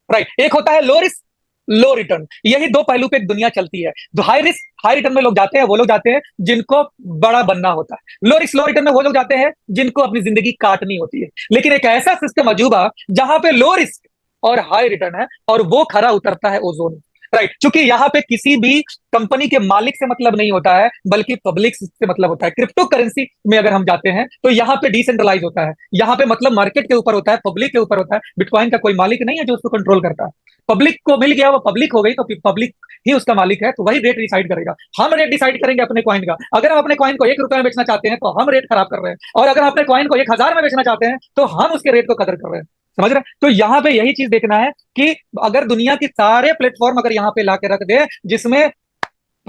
right, एक होता है लो रिस्क लो रिटर्न। यही दो पहलू पे दुनिया चलती है। जो हाई रिस्क हाई रिटर्न में लोग जाते हैं वो लोग जाते हैं जिनको बड़ा बनना होता है, लो रिस्क लो रिटर्न में वो लोग जाते हैं जिनको अपनी जिंदगी काटनी होती है। लेकिन एक ऐसा सिस्टम अजूबा जहां पे लो रिस्क और हाई रिटर्न है, और वो खरा उतरता है ओजोन, राइट। क्योंकि यहाँ पे किसी भी कंपनी के मालिक से मतलब नहीं होता है, बल्कि पब्लिक से मतलब होता है। क्रिप्टो करेंसी में अगर हम जाते हैं तो यहाँ पे डिसेंट्रलाइज होता है, यहाँ पे मतलब मार्केट के ऊपर होता है, पब्लिक के ऊपर होता है। बिटकॉइन का कोई मालिक नहीं है जो उसको कंट्रोल करता है, पब्लिक को मिल गया, वो पब्लिक हो गई तो पब्लिक ही उसका मालिक है, तो वही रेट डिसाइड करेगा। हम रेट डिसाइड करेंगे अपने कॉइन का। अगर हम अपने कॉइन को 1 रुपए में बेचना चाहते हैं तो हम रेट खराब कर रहे हैं, और अगर अपने कॉइन को 1000 में बेचना चाहते हैं तो हम उसके रेट को कदर कर रहे हैं। समझ रहे हैं? तो यहाँ पे यही चीज देखना है कि अगर दुनिया की सारे प्लेटफॉर्म अगर यहाँ पे लाके रख दे जिसमें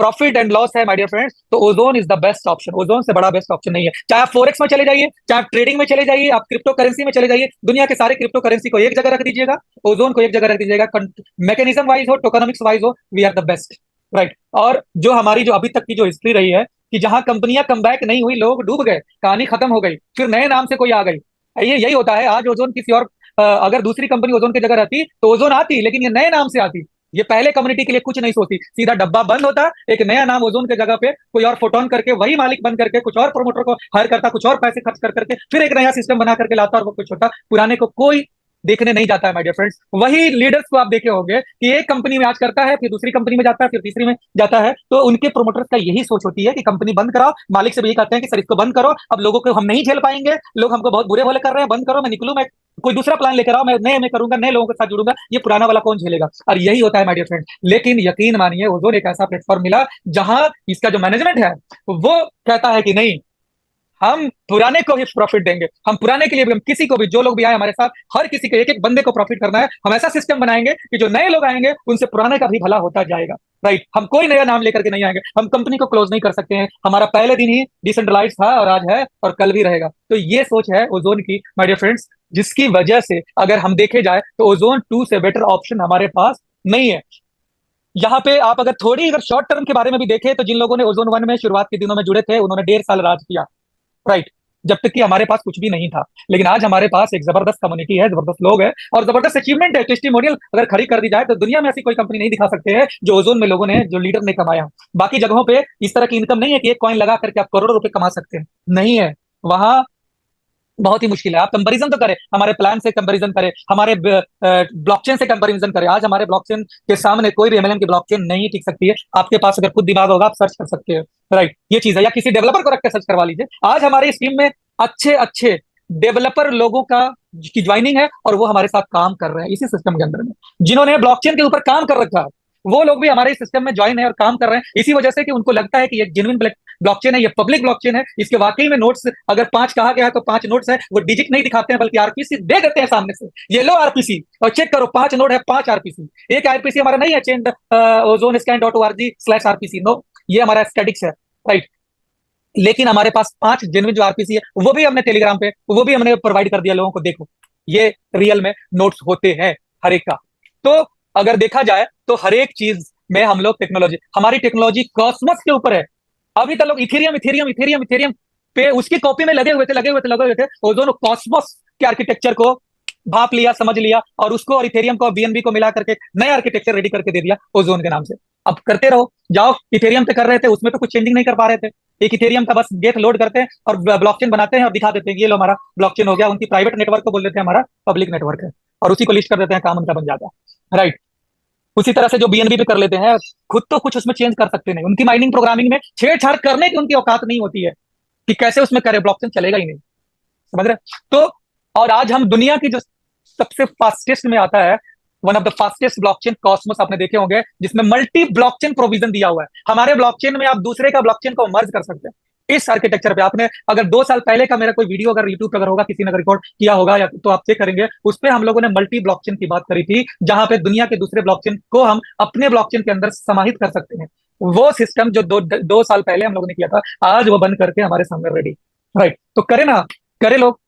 प्रॉफिट एंड लॉस है माय डियर फ्रेंड्स, तो ozone is the best option. Ozone से बड़ा बेस्ट ऑप्शन नहीं है। चाहे आप फोरेक्स में चले जाइए, चाहे आप ट्रेडिंग में चले जाइए, आप क्रिप्टो करेंसी में चले जाइए, दुनिया के सारे क्रिप्टो करेंसी को एक जगह रख दीजिएगा, ओजोन को एक जगह रख दीजिएगा। मैकेनिज्म वाइज हो, टोकनोमिक्स वाइज हो, we are the best, right. और जो हमारी जो अभी तक की जो हिस्ट्री रही है कि जहां कंपनियां कमबैक नहीं हुई, लोग डूब गए, कहानी खत्म हो गई, फिर नए नाम से कोई आ गई। ये यही होता है। आज ओजोन किसी और अगर दूसरी कंपनी ओजोन की जगह रहती तो ओजोन आती, लेकिन ये नए नाम से आती। ये पहले कम्युनिटी के लिए कुछ नहीं सोचती, सीधा डब्बा बंद होता, एक नया नाम ओजोन के जगह पे कोई और फोटोन करके वही मालिक बन करके कुछ और प्रमोटर को हायर करता, कुछ और पैसे खर्च कर करके फिर एक नया सिस्टम बना करके लाता, और वो कुछ होता, पुराने को कोई देखने नहीं जाता है माय डियर फ्रेंड्स। वही लीडर्स को आप देखे होंगे कि एक कंपनी में आज करता है, फिर दूसरी कंपनी में जाता है, फिर तीसरी में जाता है, तो उनके प्रोमोटर्स का यही सोच होती है कि कंपनी बंद कराओ। मालिक से भी यही कहते हैं कि सर इसको बंद करो, अब लोगों को हम नहीं झेल पाएंगे, लोग हमको बहुत बुरे भले कर रहे हैं, बंद करो, मैं निकलूं, मैं कोई दूसरा प्लान लेकर आओ, मैं नए में करूंगा, नए लोगों के साथ जुड़ूंगा, ये पुराना वाला कौन झेलेगा। और यही होता है माय डियर फ्रेंड। लेकिन यकीन मानिए, ओजोन एक ऐसा प्लेटफॉर्म मिला जहां इसका जो मैनेजमेंट है वो कहता है कि नहीं, हम पुराने को भी प्रॉफिट देंगे, हम पुराने के लिए भी, हम किसी को भी, जो लोग भी आए हमारे साथ, हर किसी के एक एक बंदे को प्रॉफिट करना है। हम ऐसा सिस्टम बनाएंगे कि जो नए लोग आएंगे उनसे पुराने का भी भला होता जाएगा, राइट। हम कोई नया नाम लेकर के नहीं आएंगे, हम कंपनी को क्लोज नहीं कर सकते हैं। हमारा पहले दिन ही डिसेंट्रलाइज था और आज है और कल भी रहेगा। तो ये सोच है ओजोन की माय डियर फ्रेंड्स, जिसकी वजह से अगर हम देखे जाए तो ओजोन 2 से बेटर ऑप्शन हमारे पास नहीं है। यहाँ पे आप अगर थोड़ी अगर शॉर्ट टर्म के बारे में भी देखें तो जिन लोगों ने ओजोन 1 में शुरुआत के दिनों में जुड़े थे, उन्होंने 1.5 साल राज किया, राइट, जब तक कि हमारे पास कुछ भी नहीं था। लेकिन आज हमारे पास एक जबरदस्त कम्युनिटी है, जबरदस्त लोग हैं और जबरदस्त अचीवमेंट है। टेस्टिमोनियल अगर खड़ी कर दी जाए तो दुनिया में ऐसी कोई कंपनी नहीं दिखा सकते हैं जो ओजोन में लोगों ने, जो लीडर ने कमाया। बाकी जगहों पे इस तरह की इनकम नहीं है कि एक कॉइन लगा करके आप करोड़ों रुपए कमा सकते हैं, नहीं है। वहां बहुत ही मुश्किल है। आप कंपैरिजन तो करें, हमारे प्लान से कंपैरिजन करें, हमारे ब्लॉकचेन से कंपैरिजन करें। आज हमारे ब्लॉकचेन के सामने कोई भी एमएलएम की ब्लॉकचेन नहीं टिक सकती है। आपके पास अगर खुद दिमाग होगा आप सर्च कर सकते हैं, राइट, ये चीज है। या किसी डेवलपर को रख के सर्च करवा लीजिए। आज हमारे इस टीम में अच्छे अच्छे डेवलपर लोगों का की ज्वाइनिंग है और वो हमारे साथ काम कर रहे हैं इसी सिस्टम के अंदर में। जिन्होंने ब्लॉकचेन के ऊपर काम कर रखा है वो लोग भी हमारे सिस्टम में ज्वाइन है और काम कर रहे हैं इसी वजह से कि उनको लगता है कि ये जेन्युइन ब्लॉकचेन है, ये पब्लिक ब्लॉकचेन है, इसके वाकई में नोट्स अगर 5 कहा गया है तो 5 नोट्स है। वो डिजिट नहीं दिखाते हैं बल्कि आरपीसी दे देते हैं सामने से, ये लो आरपीसी और चेक करो 5 नोट है, 5 आरपीसी। एक आरपीसी हमारा नहीं है चेंज ozonscan.org/rpc, नो, ये हमारा स्टैटिक्स है, राइट। लेकिन हमारे पास 5 जेन्युइन जो आरपीसी है वो भी हमने टेलीग्राम पे, वो भी हमने प्रोवाइड कर दिया लोगों को, देखो ये रियल में नोट्स होते हैं हर एक का। तो अगर देखा जाए तो हर एक चीज में हम लोग टेक्नोलॉजी, हमारी टेक्नोलॉजी कॉस्मोस के ऊपर है। अभी तक लोग इथेरियम इथेरियम इथेरियम इथेरियम पे उसकी कॉपी में लगे हुए थे। ओजोन कॉस्मोस के आर्किटेक्चर को भाप लिया, समझ लिया और उसको और इथेरियम को बीएनबी को मिला करके नया आर्किटेक्चर रेडी करके दे दिया ओजोन के नाम से। अब करते रहो, जाओ। इथेरियम पे कर रहे थे, उसमें तो कुछ चेंजिंग नहीं कर पा रहे थे। एक इथेरियम का बस गेट लोड करते हैं और ब्लॉकचेन बनाते हैं और दिखा देते हैं कि ये लो हमारा ब्लॉकचेन हो गया। उनकी प्राइवेट नेटवर्क को बोल देते हैं हमारा पब्लिक नेटवर्क है और उसी को लिस्ट कर देते हैं, काम उनका बन जाता है, राइट। उसी तरह से जो बीएनबी पे कर लेते हैं, खुद तो कुछ उसमें चेंज कर सकते नहीं। उनकी माइनिंग प्रोग्रामिंग में छेड़छाड़ करने की उनकी औकात नहीं होती है कि कैसे उसमें करे, ब्लॉकचेन चलेगा ही नहीं, समझ रहे। तो और आज हम दुनिया की जो सबसे फास्टेस्ट में आता है, one of the fastest blockchain Cosmos आपने देखे होंगे, जिसमें मल्टी ब्लॉकचेन प्रोविजन दिया हुआ है। हमारे ब्लॉकचेन में आप दूसरे का ब्लॉकचेन को मर्ज कर सकते हैं इस आर्किटेक्चर पे। आपने अगर 2 साल पहले का मेरा कोई वीडियो अगर यूट्यूब पर अगर होगा, किसी ने रिकॉर्ड किया होगा या तो आप चेक करेंगे, उस पर हम लोगों ने मल्टी ब्लॉकचेन की बात करी थी, जहां पे दुनिया के दूसरे ब्लॉकचेन को हम अपने ब्लॉकचेन के अंदर समाहित कर सकते हैं। वो सिस्टम जो 2 साल पहले हम लोगों ने किया था, आज वो बन करके हमारे सामने रेडी, राइट। तो करे ना, करे लोग।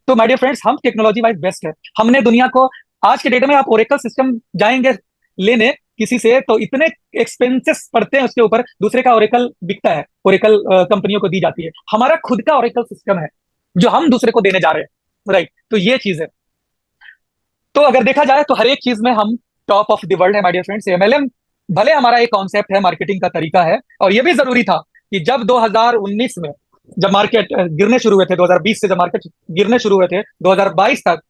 तो माय डियर फ्रेंड्स, हम टेक्नोलॉजी वाइज बेस्ट है। हमने दुनिया को आज के डेट में, आप ओरेकल सिस्टम जाएंगे लेने किसी से तो इतने एक्सपेंसेस पड़ते हैं उसके ऊपर, दूसरे का ओरेकल बिकता है, ओरेकल कंपनियों को दी जाती है। हमारा खुद का ओरेकल सिस्टम है जो हम दूसरे को देने जा रहे हैं, राइट। तो ये चीज है। तो अगर देखा जाए तो हर एक चीज में हम टॉप ऑफ द वर्ल्ड है माय डियर फ्रेंड्स। एमएलएम भले हमारा एक कॉन्सेप्ट है, मार्केटिंग का तरीका है, और ये भी जरूरी था कि जब 2019 में जब मार्केट गिरने शुरू हुए थे, 2020 से जब मार्केट गिरने शुरू हुए थे, 2022 तक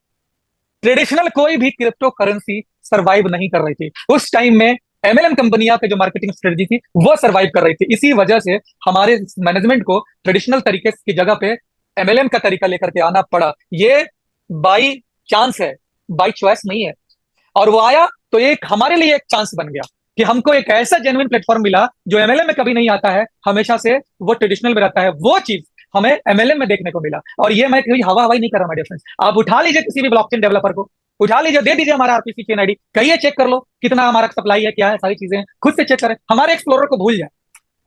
ट्रेडिशनल कोई भी क्रिप्टो करेंसी सरवाइव नहीं कर रही थी। उस टाइम में एमएलएम कंपनियां की जो मार्केटिंग स्ट्रेटजी थी वो सरवाइव कर रही थी। इसी वजह से हमारे मैनेजमेंट को ट्रेडिशनल तरीके की जगह पे एमएलएम का तरीका लेकर के आना पड़ा। ये बाई चांस है, बाई चॉइस नहीं है। और वो आया तो एक हमारे लिए एक चांस बन गया कि हमको एक ऐसा जेन्युइन प्लेटफॉर्म मिला जो एमएलएम में कभी नहीं आता है, हमेशा से वो ट्रेडिशनल में रहता है। वो चीज हमें एमएलएम में देखने को मिला। और ये मैं कोई हवा हवाई नहीं कर रहा माय फ्रेंड्स। आप उठा लीजिए किसी भी ब्लॉकचेन डेवलपर को, उठा लीजिए, दे दीजिए हमारा आरपीसी चेन आईडी, कहिए चेक कर लो कितना हमारा सप्लाई है, क्या है, सारी चीजें खुद से चेक करें। हमारे एक्सप्लोरर को भूल जाए,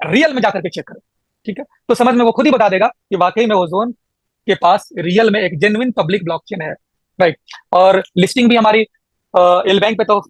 रियल में जाकर के चेक करें, ठीक है, तो समझ में वो खुद ही बता देगा कि वाकई में ओजोन के पास रियल में एक जेन्युइन पब्लिक ब्लॉकचेन है, राइट। और लिस्टिंग भी हमारी एल बैंक पे तो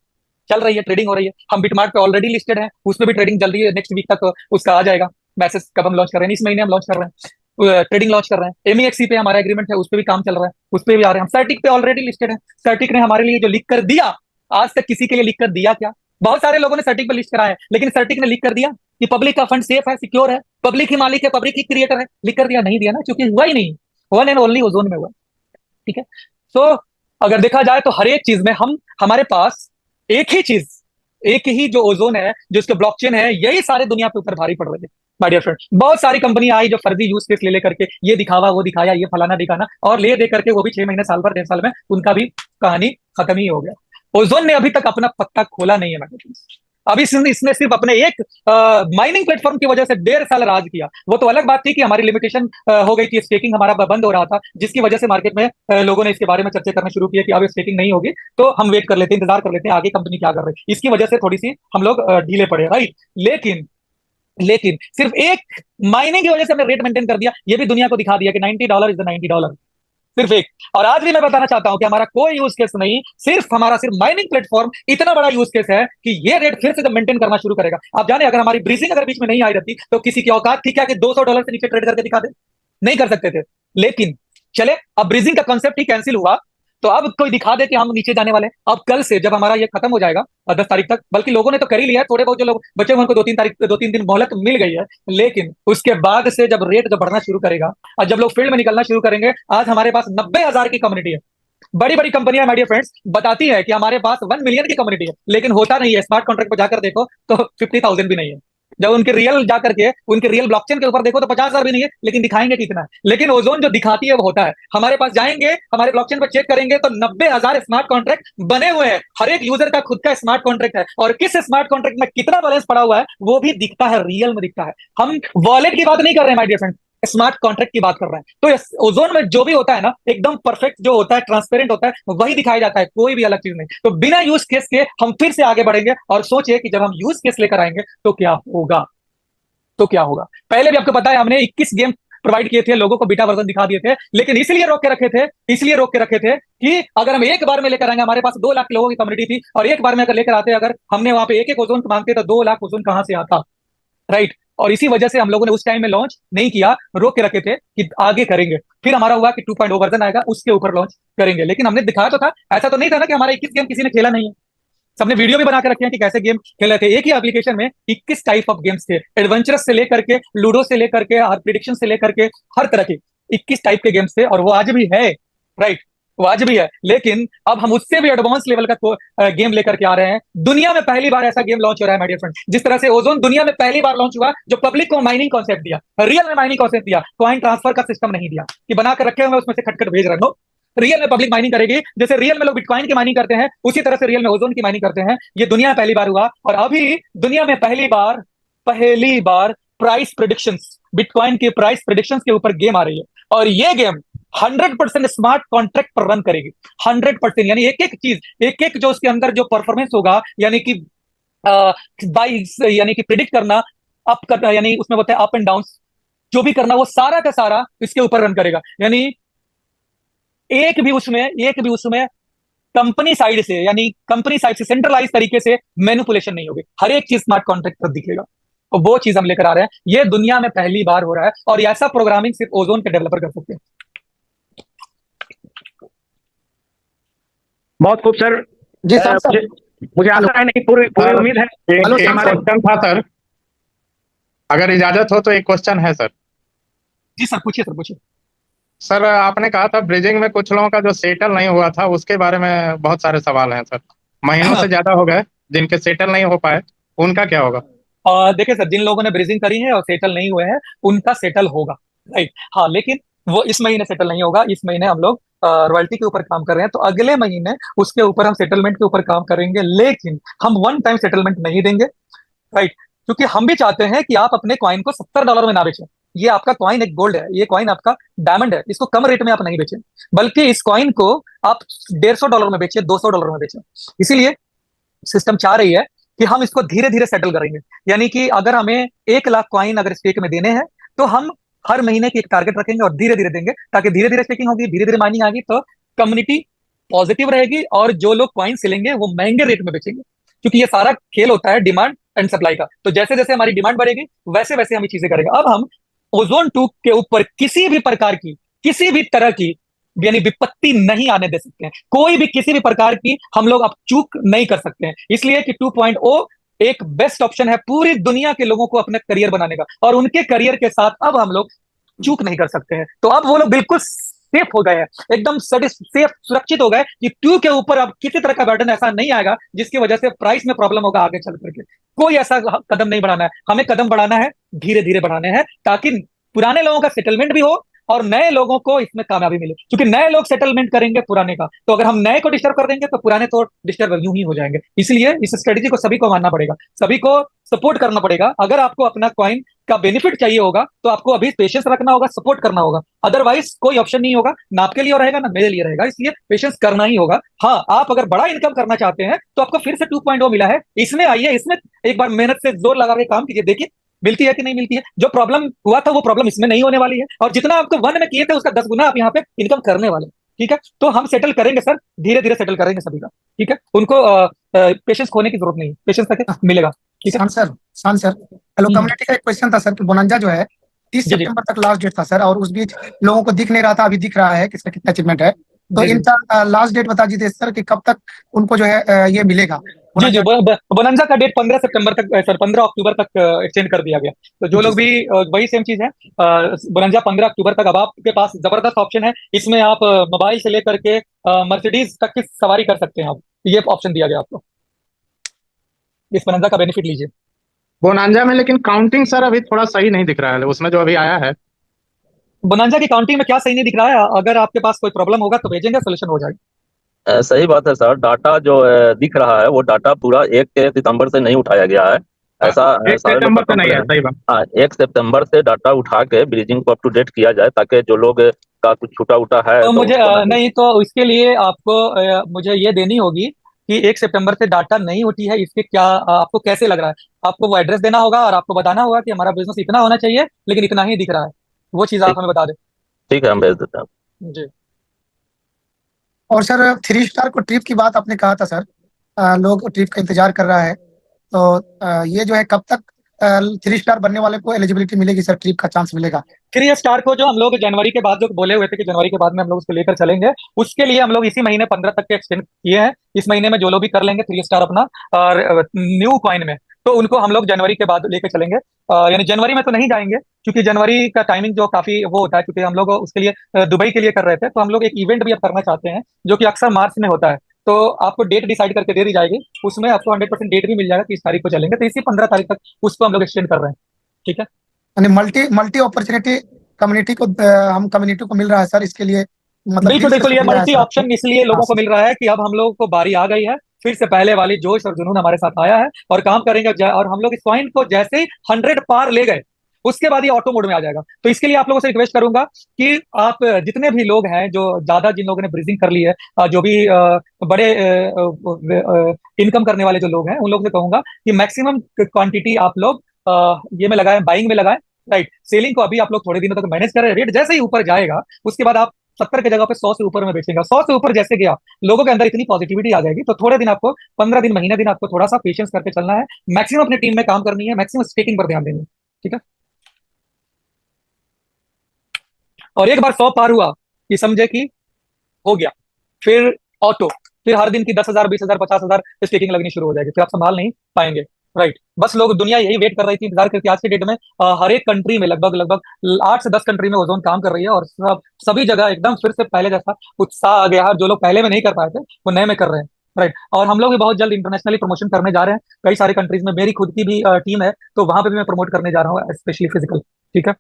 चल रही है, ट्रेडिंग हो रही है, हम बिटमार्ट पे ऑलरेडी लिस्टेड है, उस पर भी ट्रेडिंग चल रही है, नेक्स्ट वीक तक उसका आ जाएगा मैसेज कब हम लॉन्च कर रहे हैं, इस महीने हम लॉन्च कर रहे हैं, ट्रेडिंग लॉन्च कर रहे हैं। एमईएक्सी पे हमारा एग्रीमेंट है, उस पर भी काम चल रहा है, उस पर भी आ रहे हैं हम। सर्टिक पे ऑलरेडी लिस्टेड है, सर्टिक ने हमारे लिए जो लिख कर दिया, आज तक किसी के लिए लिख कर दिया क्या? बहुत सारे लोगों ने सर्टिक पे लिस्ट कराया है, लेकिन सर्टिक ने लिख कर दिया कि पब्लिक का फंड सेफ है, सिक्योर है, पब्लिक ही मालिक है, पब्लिक ही क्रिएटर है, लिख कर दिया? नहीं दिया ना, क्योंकि हुआ ही नहीं, वन एंड ओनली ओजोन में हुआ, ठीक है। सो अगर देखा जाए तो हर एक चीज में हमारे पास एक ही चीज, एक ही जो ओजोन है, जो इसके ब्लॉकचेन है, यही सारे दुनिया पे ऊपर भारी पड़ रहे हैं माय डियर फ्रेंड। बहुत सारी कंपनी आई जो फर्जी यूज केस ले लेकर के ये दिखावा वो दिखाया, ये फलाना दिखाना, और ले दे करके वो भी 6 महीने, साल भर, 1.5 साल में उनका भी कहानी खत्म ही हो गया। ओजोन ने अभी तक अपना पत्ता खोला नहीं है माय डियर फ्रेंड्स। अभी इसने सिर्फ अपने एक माइनिंग प्लेटफॉर्म की वजह से 1.5 साल राज किया। वो तो अलग बात थी कि हमारी लिमिटेशन हो गई थी, स्टेकिंग हमारा बंद हो रहा था, जिसकी वजह से मार्केट में लोगों ने इसके बारे में चर्चा करना शुरू किया कि अब स्टेकिंग नहीं होगी, तो हम वेट कर लेते हैं, इंतजार कर लेते हैं आगे कंपनी क्या कर रही है। इसकी वजह से थोड़ी सी हम लोग ढीले पड़े, राइट। लेकिन सिर्फ एक माइनिंग की वजह से हमने रेट मेंटेन कर दिया, ये भी दुनिया को दिखा दिया कि $90 इज द $90, सिर्फ एक। और आज भी मैं बताना चाहता हूं कि हमारा कोई यूज केस नहीं, हमारा सिर्फ माइनिंग प्लेटफॉर्म इतना बड़ा यूज केस है कि ये रेट फिर से जब मेंटेन करना शुरू करेगा। आप जाने, अगर हमारी ब्रीजिंग अगर बीच में नहीं आई रहती तो किसी की औकात थी क्या कि $200 से नीचे ट्रेड करके दिखा दे? नहीं कर सकते थे। लेकिन चले, अब ब्रीजिंग का कॉन्सेप्ट ही कैंसिल हुआ, तो अब कोई दिखा दे कि हम नीचे जाने वाले हैं। अब कल से जब हमारा ये खत्म हो जाएगा 10 तारीख तक, बल्कि लोगों ने तो कर ही लिया है, थोड़े बहुत जो लोग बच्चे उनको 2-3 दिन मोहलत मिल गई है, लेकिन उसके बाद से जब रेट जब बढ़ना शुरू करेगा और जब लोग फील्ड में निकलना शुरू करेंगे, आज हमारे पास 90,000 की कम्युनिटी है। बड़ी बड़ी कंपनियां माय डियर फ्रेंड्स बताती है कि हमारे पास 1 मिलियन की कम्युनिटी है, लेकिन होता नहीं है। स्मार्ट कॉन्ट्रैक्ट पर जाकर देखो तो 50,000 भी नहीं है। जब उनके रियल जाकर के उनके रियल ब्लॉकचेन के ऊपर देखो तो 50,000 भी नहीं है, लेकिन दिखाएंगे कितना है। लेकिन ओजोन जो दिखाती है वो होता है। हमारे पास जाएंगे, हमारे ब्लॉकचेन पर चेक करेंगे तो 90,000 स्मार्ट कॉन्ट्रैक्ट बने हुए हैं। हर एक यूजर का खुद का स्मार्ट कॉन्ट्रैक्ट है, और किस स्मार्ट कॉन्ट्रैक्ट में कितना बैलेंस पड़ा हुआ है वो भी दिखता है, रियल में दिखता है। हम वॉलेट की बात नहीं कर रहे हैं my dear friend, smart contract की बात कर रहे हैं। तो ओजोन में जो भी होता है ना, एकदम परफेक्ट जो होता है, ट्रांसपेरेंट होता है, वही दिखाया जाता है, कोई भी अलग चीज नहीं। तो बिना यूज केस के हम फिर से आगे बढ़ेंगे, और सोचिए कि जब हम यूज केस लेकर आएंगे तो क्या होगा, तो क्या होगा। पहले भी आपको पता है हमने 21 गेम प्रोवाइड किए थे, लोगों को बीटा वर्जन दिखा दिए थे, लेकिन इसलिए रोक के रखे थे कि अगर हम एक बार में लेकर आएंगे, हमारे पास 2 लाख लोगों की कम्युनिटी थी, और एक बार में अगर लेकर आते, अगर हमने वहां पे एक ओजोन मांगते तो 2 लाख ओजोन कहां से आता, राइट। और इसी वजह से हम लोगों ने उस टाइम में लॉन्च नहीं किया, रोक के रखे थे कि आगे करेंगे। फिर हमारा हुआ कि 2.0 वर्जन आएगा, उसके ऊपर लॉन्च करेंगे। लेकिन हमने दिखाया तो था, ऐसा तो नहीं था ना कि हमारा 21 गेम किसी ने खेला नहीं है। सबने वीडियो भी बना के रखे हैं कि कैसे गेम खेल रहे थे। एक ही एप्लीकेशन में 21 टाइप ऑफ गेम्स थे, एडवेंचरस से लेकर के, लूडो से लेकर के, प्रिडिक्शन से लेकर के, हर तरह के 21 टाइप के गेम्स थे, और वो आज भी है, राइट, वो आज भी है। लेकिन अब हम उससे भी एडवांस लेवल का गेम लेकर के आ रहे हैं। दुनिया में पहली बार ऐसा गेम लॉन्च हो रहा है माय डियर फ्रेंड, जिस तरह से ओजोन दुनिया में पहली बार लॉन्च हुआ, जो पब्लिक को माइनिंग कॉन्सेप्ट दिया, रियल में माइनिंग कॉन्सेप्ट दिया, कॉइन ट्रांसफर का सिस्टम नहीं दिया कि बनाकर रखे हुए उसमें से खटखट भेज रहे हो। रियल में पब्लिक माइनिंग करेगी, जैसे रियल में लोग बिटकॉइन की माइनिंग करते हैं, उसी तरह से रियल में ओजोन की माइनिंग करते हैं। ये दुनिया में पहली बार हुआ, और अभी दुनिया में पहली बार प्राइस प्रेडिक्शंस, बिटकॉइन के प्राइस प्रेडिक्शंस के ऊपर गेम आ रही है, और ये गेम 100% स्मार्ट कॉन्ट्रैक्ट पर रन करेगी। 100%, यानी एक एक चीज, एक एक जो उसके अंदर जो परफॉर्मेंस होगा, यानी कि बाई, यानी कि प्रिडिक्ट करना, अप करना, यानी उसमें बोलते हैं अप एंड डाउन, जो भी करना वो सारा का सारा इसके ऊपर रन करेगा। यानी एक भी उसमें कंपनी साइड से, यानी कंपनी साइड से सेंट्रलाइज तरीके से मैनिपुलेशन नहीं होगी, हर एक चीज स्मार्ट कॉन्ट्रैक्ट पर दिखेगा। और वो चीज हम लेकर आ रहे हैं, ये दुनिया में पहली बार हो रहा है, और ऐसा प्रोग्रामिंग सिर्फ ओजोन के डेवलपर कर सकते हैं। बहुत खूब सर। जी सर, मुझे आशा है, नहीं पूरी उम्मीद है। एक क्वेश्चन था सर, अगर इजाजत हो तो एक क्वेश्चन है सर। जी सर, पूछिए सर, पूछिए। सर आपने कहा था ब्रिजिंग में कुछ लोगों का जो सेटल नहीं हुआ था, उसके बारे में बहुत सारे सवाल हैं सर। महीनों से ज्यादा हो गए, जिनके सेटल नहीं हो पाए, उनका क्या होगा? देखिए सर, जिन लोगों ने ब्रिजिंग करी है और सेटल नहीं हुए हैं, उनका सेटल होगा, राइट। हाँ, लेकिन वो इस महीने सेटल नहीं होगा। इस महीने हम लोग रॉयल्टी के ऊपर काम कर रहे हैं, तो अगले महीने उसके ऊपर हम सेटलमेंट के ऊपर काम करेंगे, लेकिन हम वन टाइम सेटलमेंट नहीं देंगे, राइट। क्योंकि हम भी चाहते हैं कि आप अपने कॉइन को $70 में ना बेचें। ये आपका कॉइन एक गोल्ड है, ये कॉइन आपका डायमंड है, इसको कम रेट में आप नहीं बेचें, बल्कि इस कॉइन को आप $150 में बेचें, $200 में बेचें। इसीलिए सिस्टम चाह रही है कि हम इसको धीरे धीरे सेटल करेंगे। यानी कि अगर हमें 1 लाख कॉइन अगर स्टेक में देने हैं तो हम हर महीने की एक टारगेट रखेंगे और धीरे धीरे देंगे, ताकि धीरे धीरे स्टेकिंग होगी, धीरे धीरे माइनिंग आएगी, तो कम्युनिटी पॉजिटिव रहेगी और जो लोग कॉइन सिलेंगे वो महंगे रेट में बेचेंगे, क्योंकि ये सारा खेल होता है डिमांड एंड सप्लाई का। तो जैसे जैसे हमारी डिमांड बढ़ेगी वैसे वैसे हम ये चीजें करेंगे। अब हम ओजोन 2 के ऊपर किसी भी प्रकार की, किसी भी तरह की यानी विपत्ति नहीं आने दे सकते हैं। कोई भी किसी भी प्रकार की हम लोग अब चूक नहीं कर सकते हैं, इसलिए कि 2.0 एक बेस्ट ऑप्शन है पूरी दुनिया के लोगों को अपना करियर बनाने का, और उनके करियर के साथ अब हम लोग चूक नहीं कर सकते हैं। तो अब वो लोग बिल्कुल सेफ हो गए हैं, एकदम सेफ सुरक्षित हो गए कि 2 के ऊपर अब किसी तरह का बर्डन ऐसा नहीं आएगा जिसकी वजह से प्राइस में प्रॉब्लम होगा आगे चल करके। कोई ऐसा कदम नहीं बढ़ाना है, हमें कदम बढ़ाना है, धीरे धीरे बढ़ाने हैं, ताकि पुराने लोगों का सेटलमेंट भी हो और नए लोगों को इसमें कामयाबी मिले, क्योंकि नए लोग सेटलमेंट करेंगे पुराने का, तो अगर हम नए को डिस्टर्ब कर देंगे तो पुराने तो डिस्टर्ब यूं ही हो जाएंगे। इसलिए इस स्ट्रेटेजी को सभी को मानना पड़ेगा, सभी को सपोर्ट करना पड़ेगा। अगर आपको अपना कॉइन का बेनिफिट चाहिए होगा तो आपको अभी पेशेंस रखना होगा, सपोर्ट करना होगा, अदरवाइज कोई ऑप्शन नहीं होगा, ना आपके लिए रहेगा ना मेरे लिए रहेगा। इसलिए पेशेंस करना ही होगा। हाँ, आप अगर बड़ा इनकम करना चाहते हैं तो आपको फिर से 2.0 मिला है, इसमें आइए, इसमें एक बार मेहनत से जोर लगा के काम कीजिए, देखिए मिलती है कि नहीं मिलती है। जो प्रॉब्लम हुआ था वो प्रॉब्लम इसमें नहीं होने वाली है, और जितना आपको 1 में किए थे उसका 10 गुना आप यहाँ पे इनकम करने वाले। ठीक है, तो हम सेटल करेंगे सर, धीरे धीरे सेटल करेंगे सभी का। ठीक है, उनको पेशेंस खोने की जरूरत नहीं, पेशेंस करके मिलेगा। ठीक है शान सर हेलो, कम्युनिटी का एक क्वेश्चन था सर कि बोनांजा जो है 30 जी जी सितंबर तक लास्ट डेट था सर, और उस बीच लोगों को दिख नहीं रहा था, अभी दिख रहा है किसका कितना अचीवमेंट है। तो जी जी इनका लास्ट डेट बता दीजिए सर कि कब तक उनको जो है ये मिलेगा। जी जी बोनंजा का डेट 15 सितंबर तक, सर 15 अक्टूबर तक एक्सटेंड कर दिया गया। तो जो जी लोग भी वही सेम चीज है, बोनंजा 15 अक्टूबर तक। अब आपके पास जबरदस्त ऑप्शन है, इसमें आप मोबाइल से लेकर के मर्सिडीज तक की सवारी कर सकते हैं। आप ये ऑप्शन दिया गया आपको, इस बोनंजा का बेनिफिट लीजिए। बोनांजा में लेकिन काउंटिंग सर अभी थोड़ा सही नहीं दिख रहा है उसमें जो अभी आया है। बोनंजा की काउंटिंग में क्या सही नहीं दिख रहा है? अगर आपके पास कोई प्रॉब्लम होगा तो भेजेंगे, सोल्यूशन हो जाएगा। सही बात है सर, डाटा जो दिख रहा है वो डाटा पूरा 1 सितंबर से नहीं उठाया गया है, ऐसा 1 सारे लोग सितंबर का पे नहीं है, कंप्लेन। सही बात। हाँ, 1 सितंबर से डाटा उठा के ब्रिजिंग को अप टू डेट किया जाए, ताकि जो लोग का कुछ छूटा उटा है तो तो मुझे उसको ना। नहीं, तो इसके लिए आपको मुझे ये देनी होगी कि 1 सितंबर से डाटा नहीं उठी है, इसके क्या आपको कैसे लग रहा है? आपको वो एड्रेस देना होगा और आपको बताना होगा कि हमारा बिजनेस इतना होना चाहिए लेकिन इतना ही दिख रहा है। वो चीज आप ठीक, हमें बता दें। ठीक है, हम भेज देते हैं। जी और सर 3 स्टार को ट्रिप की बात आपने कहा था सर, लोग ट्रिप का इंतजार कर रहा है, तो ये जो है कब तक 3 स्टार बनने वाले को एलिजिबिलिटी मिलेगी सर, ट्रिप का चांस मिलेगा? 3 स्टार को जो हम लोग जनवरी के बाद जो बोले हुए थे कि जनवरी के बाद में हम लोग उसको लेकर चलेंगे, उसके लिए हम लोग इसी महीने 15 तक के एक्सटेंड किए हैं। इस महीने में जो लोग भी कर लेंगे 3 स्टार अपना और न्यू कॉइन में, तो उनको हम लोग जनवरी के बाद लेकर चलेंगे। यानी जनवरी में तो नहीं जाएंगे, क्योंकि जनवरी का टाइमिंग जो काफी वो होता है, क्योंकि हम लोग उसके लिए दुबई के लिए कर रहे थे, तो हम लोग एक इवेंट भी अब करना चाहते हैं जो कि अक्सर मार्च में होता है। तो आपको डेट डिसाइड करके दे दी जाएगी, उसमें आपको 100% डेट भी मिल जाएगा, 30 तारीख को चलेंगे, तो इसी 15 तारीख तक उसको हम लोग एक्सटेंड कर रहे हैं। ठीक है, यानी मल्टी मल्टी अपॉर्चुनिटी कम्युनिटी को हम कम्युनिटी को मिल रहा है सर, इसके लिए मतलब बिल्कुल दिल से बिल्कुल, ये शुक्रिया है मल्टी सर आपको। ऑप्शन इसलिए लोगों को मिल रहा है कि अब हम लोगों को बारी आ गई है, फिर से पहले वाली जोश और जुनून हमारे साथ आया है और काम करेंगे। और हम लोग इस कॉइन को जैसे ही 100 पार ले गए उसके बाद ये ऑटो मोड में आ जाएगा। तो इसके लिए आप लोगों से रिक्वेस्ट करूंगा कि आप जितने भी लोग हैं, जो ज्यादा जिन लोगों ने ब्रीजिंग कर ली है, जो भी बड़े इनकम करने वाले जो लोग हैं, उन लोगों से कहूंगा कि मैक्सिमम क्वांटिटी आप लोग ये में लगाएं, बाइंग में लगाएं। राइट, सेलिंग को अभी आप लोग थोड़े दिनों तक मैनेज करें, रेट जैसे ही ऊपर जाएगा उसके बाद आप 70 की जगह पे 100 से ऊपर में बेचेंगे। 100 से ऊपर जैसे गया, लोगों के अंदर इतनी पॉजिटिविटी आ जाएगी, तो थोड़े दिन आपको 15 दिन, महीने दिन आपको थोड़ा सा पेशेंस करके चलना है, मैक्सिमम अपनी टीम में काम करनी है, मैक्सिमम स्टेकिंग पर ध्यान देनी है। ठीक है, और एक बार 100 पार हुआ कि समझे कि हो गया, फिर ऑटो, फिर हर दिन की 10,000, 20,000, 50,000 स्टेकिंग लगनी शुरू हो जाएगी, फिर आप संभाल नहीं पाएंगे। राइट, बस लोग, दुनिया यही वेट कर रही थी, इंतजार करके आज के डेट में हर एक कंट्री में लगभग लगभग 8 से 10 कंट्री में ओजोन काम कर रही है, और सभी जगह एकदम फिर से पहले जैसा उत्साह आ गया है। जो लोग पहले में नहीं कर पाए थे वो नए में कर रहे हैं। राइट, और हम लोग भी बहुत जल्द इंटरनेशनली प्रमोशन करने जा रहे हैं कई सारे कंट्रीज में। मेरी खुद की भी टीम है, तो वहां पे भी मैं प्रमोट करने जा रहा हूँ, स्पेशली फिजिकल। ठीक है,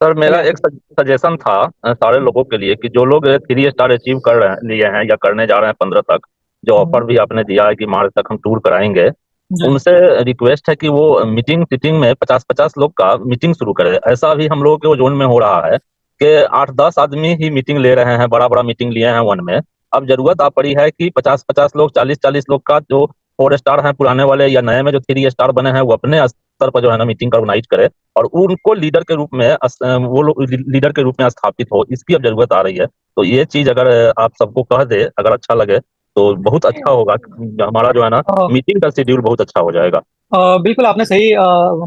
सर मेरा एक सजेशन था सारे लोगों के लिए, कि जो लोग 3 स्टार अचीव कर रहे लिए हैं या करने जा रहे हैं 15 तक, जो ऑफर भी आपने दिया है कि मार्च तक हम टूर कराएंगे, उनसे रिक्वेस्ट है कि वो मीटिंग सिटिंग में 50-50 लोग का मीटिंग शुरू करें। ऐसा भी हम लोगों के जोन में हो रहा है कि 8-10 आदमी ही मीटिंग ले रहे हैं, बड़ा बड़ा मीटिंग लिए हैं 1 में। अब जरूरत आ पड़ी है कि 50-50 लोग, 40-40 लोग का जो 4 स्टार हैं पुराने वाले या नए में जो 3 स्टार बने हैं, वो अपने स्तर पर जो है ना मीटिंग ऑर्गेनाइज करे और उनको लीडर के रूप में वो लोग लीडर के रूप में स्थापित हो, इसकी अब जरूरत आ रही है। तो ये चीज अगर आप सबको कह दे, अगर अच्छा लगे तो बहुत अच्छा होगा। हमारा जो है ना अ, मीटिंग का शेड्यूल बहुत अच्छा हो जाएगा। बिल्कुल आपने सही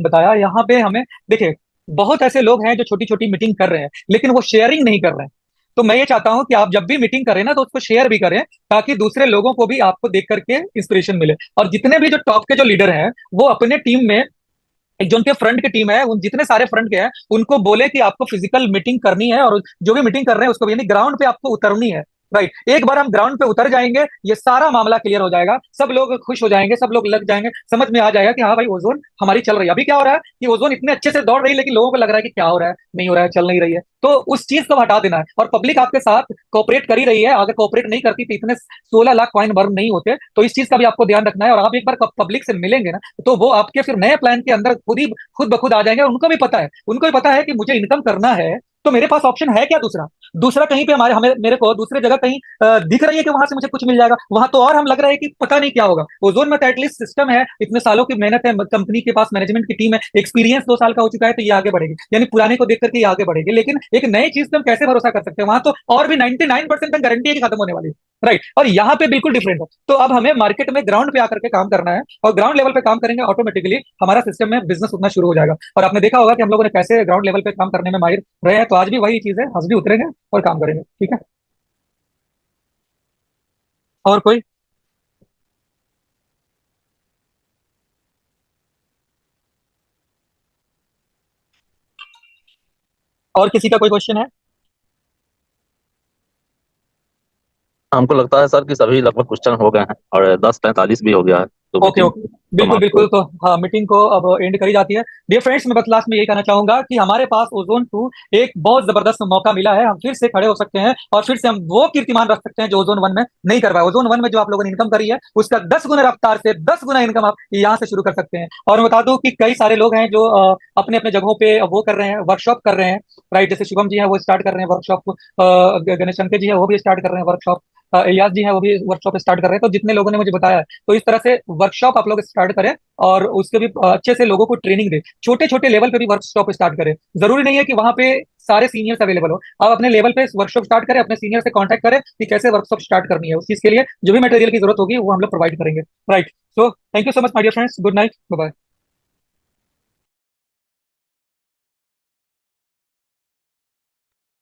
बताया। यहाँ पे हमें देखिए, बहुत ऐसे लोग हैं जो छोटी छोटी मीटिंग कर रहे हैं लेकिन वो शेयरिंग नहीं कर रहे हैं। तो मैं ये चाहता हूं कि आप जब भी मीटिंग करें ना तो उसको शेयर भी करें, ताकि दूसरे लोगों को भी आपको देख करके इंस्पिरेशन मिले। और जितने भी जो टॉप के जो लीडर हैं वो अपने टीम में, एक जो उनके फ्रंट की टीम है, उन जितने सारे फ्रंट के हैं उनको बोले कि आपको फिजिकल मीटिंग करनी है, और जो भी मीटिंग कर रहे हैं उसको यानी ग्राउंड पे आपको उतरनी है। राइट, एक बार हम ग्राउंड पे उतर जाएंगे ये सारा मामला क्लियर हो जाएगा, सब लोग खुश हो जाएंगे, सब लोग लग जाएंगे, समझ में आ जाएगा कि हाँ भाई ओजोन हमारी चल रही है। अभी क्या हो रहा है कि ओजोन इतने अच्छे से दौड़ रही है लेकिन लोगों को लग रहा है कि क्या हो रहा है, नहीं हो रहा है, चल नहीं रही है। तो उस चीज को हटा देना है। और पब्लिक आपके साथ कोऑपरेट कर ही रही है, अगर कोऑपरेट नहीं करती तो इतने 16 लाख कॉइन बर्न नहीं होते। तो इस चीज का भी आपको ध्यान रखना है। और आप एक बार पब्लिक से मिलेंगे ना तो वो आपके फिर नए प्लान के अंदर खुद ब खुद आ जाएंगे। और उनको भी पता है कि मुझे इनकम करना है तो मेरे पास ऑप्शन है क्या दूसरा। दूसरा कहीं पे हमारे हमें मेरे को दूसरे जगह कहीं दिख रही है कि वहां से मुझे कुछ मिल जाएगा, वहां तो और हम लग रहा है कि पता नहीं क्या होगा। ओजोन में तो एटलीस्ट सिस्टम है, इतने सालों की मेहनत है, कंपनी के पास मैनेजमेंट की टीम है, एक्सपीरियंस 2 साल का हो चुका है, तो ये आगे बढ़ेगी, यानी पुराने को देख करके ये आगे बढ़ेगी। लेकिन एक नई चीज पे हम कैसे भरोसा कर सकते हैं, वहां तो और भी 99% गारंटी है कि खत्म होने वाली है। राइट, और यहाँ पे बिल्कुल डिफरेंट है। तो अब हमें मार्केट में ग्राउंड पे आकर के काम करना है, और ग्राउंड लेवल पे काम करेंगे ऑटोमेटिकली हमारा सिस्टम में बिजनेस उतना शुरू हो जाएगा। और आपने देखा होगा कि हम लोगों ने कैसे ग्राउंड लेवल पे काम करने में माहिर रहे हैं, तो आज भी वही चीज है, आज भी उतरेंगे और काम करेंगे। ठीक है, और कोई? और किसी का कोई क्वेश्चन है? हमको लगता है सर कि सभी लगभग क्वेश्चन हो गए हैं और 10:45 भी हो गया है, तो ओके मीटिंग ओके, बिल्कुल समाप्त हो। बिल्कुल। तो हाँ, मीटिंग को अब एंड करी जाती है। डियर फ्रेंड्स, मैं बस लास्ट में यही कहना चाहूंगा कि हमारे पास ओजोन 2 एक बहुत जबरदस्त मौका मिला है। हम फिर से खड़े हो सकते हैं और फिर से हम वो कीर्तिमान रख सकते हैं जो ओजोन 1 में नहीं कर पाए। ओजोन 1 में जो आप लोगों ने इनकम करी है उसका 10 गुना रफ्तार से 10 गुना इनकम आप यहाँ से शुरू कर सकते हैं। और मैं बता दूं कि कई सारे लोग हैं जो अपने अपने जगहों पे वो कर रहे हैं, वर्कशॉप कर रहे हैं। राइट, जैसे शुभम जी है वो स्टार्ट कर रहे हैं वर्कशॉप, गणेश शंकर जी है वो भी स्टार्ट कर रहे हैं वर्कशॉप, इलियास जी है वो भी वर्कशॉप स्टार्ट कर रहे हैं। तो जितने लोगों ने मुझे बताया है, तो इस तरह से वर्कशॉप आप लोग स्टार्ट करें और उसके भी अच्छे से लोगों को ट्रेनिंग दे। छोटे छोटे लेवल पे भी वर्कशॉप स्टार्ट करें, जरूरी नहीं है कि वहां पे सारे सीनियर्स अवेलेबल हो। आप अपने लेवल पे वर्कशॉप स्टार्ट करें, अपने सीनियर से कांटेक्ट करें कि कैसे वर्कशॉप स्टार्ट करनी है। उस चीज के लिए जो भी मटेरियल की जरूरत होगी वो हम लोग प्रोवाइड करेंगे। Right, so thank you so much my dear friends, good night, bye bye.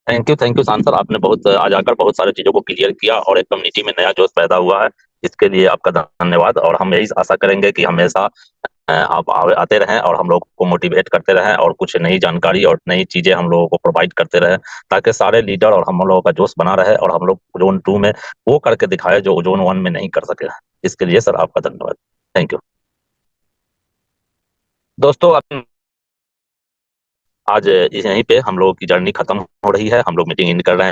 Thank you Shan sir, आपने बहुत आज आकर बहुत सारी चीजों को क्लियर किया और एक कम्युनिटी में नया जोश पैदा हुआ है। इसके लिए आपका धन्यवाद। और हम यही आशा करेंगे कि हमेशा आप आते रहें और हम लोग को मोटिवेट करते रहें और कुछ नई जानकारी और नई चीजें हम लोगों को प्रोवाइड करते रहें, ताकि सारे लीडर और हम लोगों का जोश बना रहे और हम लोग ओजोन 2 में वो करके दिखाए जो ओजोन 1 में नहीं कर सके। इसके लिए सर आपका धन्यवाद। थैंक यू दोस्तों। आज यहीं पे हम लोगों की जर्नी खत्म हो रही है, हम लोग मीटिंग एंड कर रहे हैं।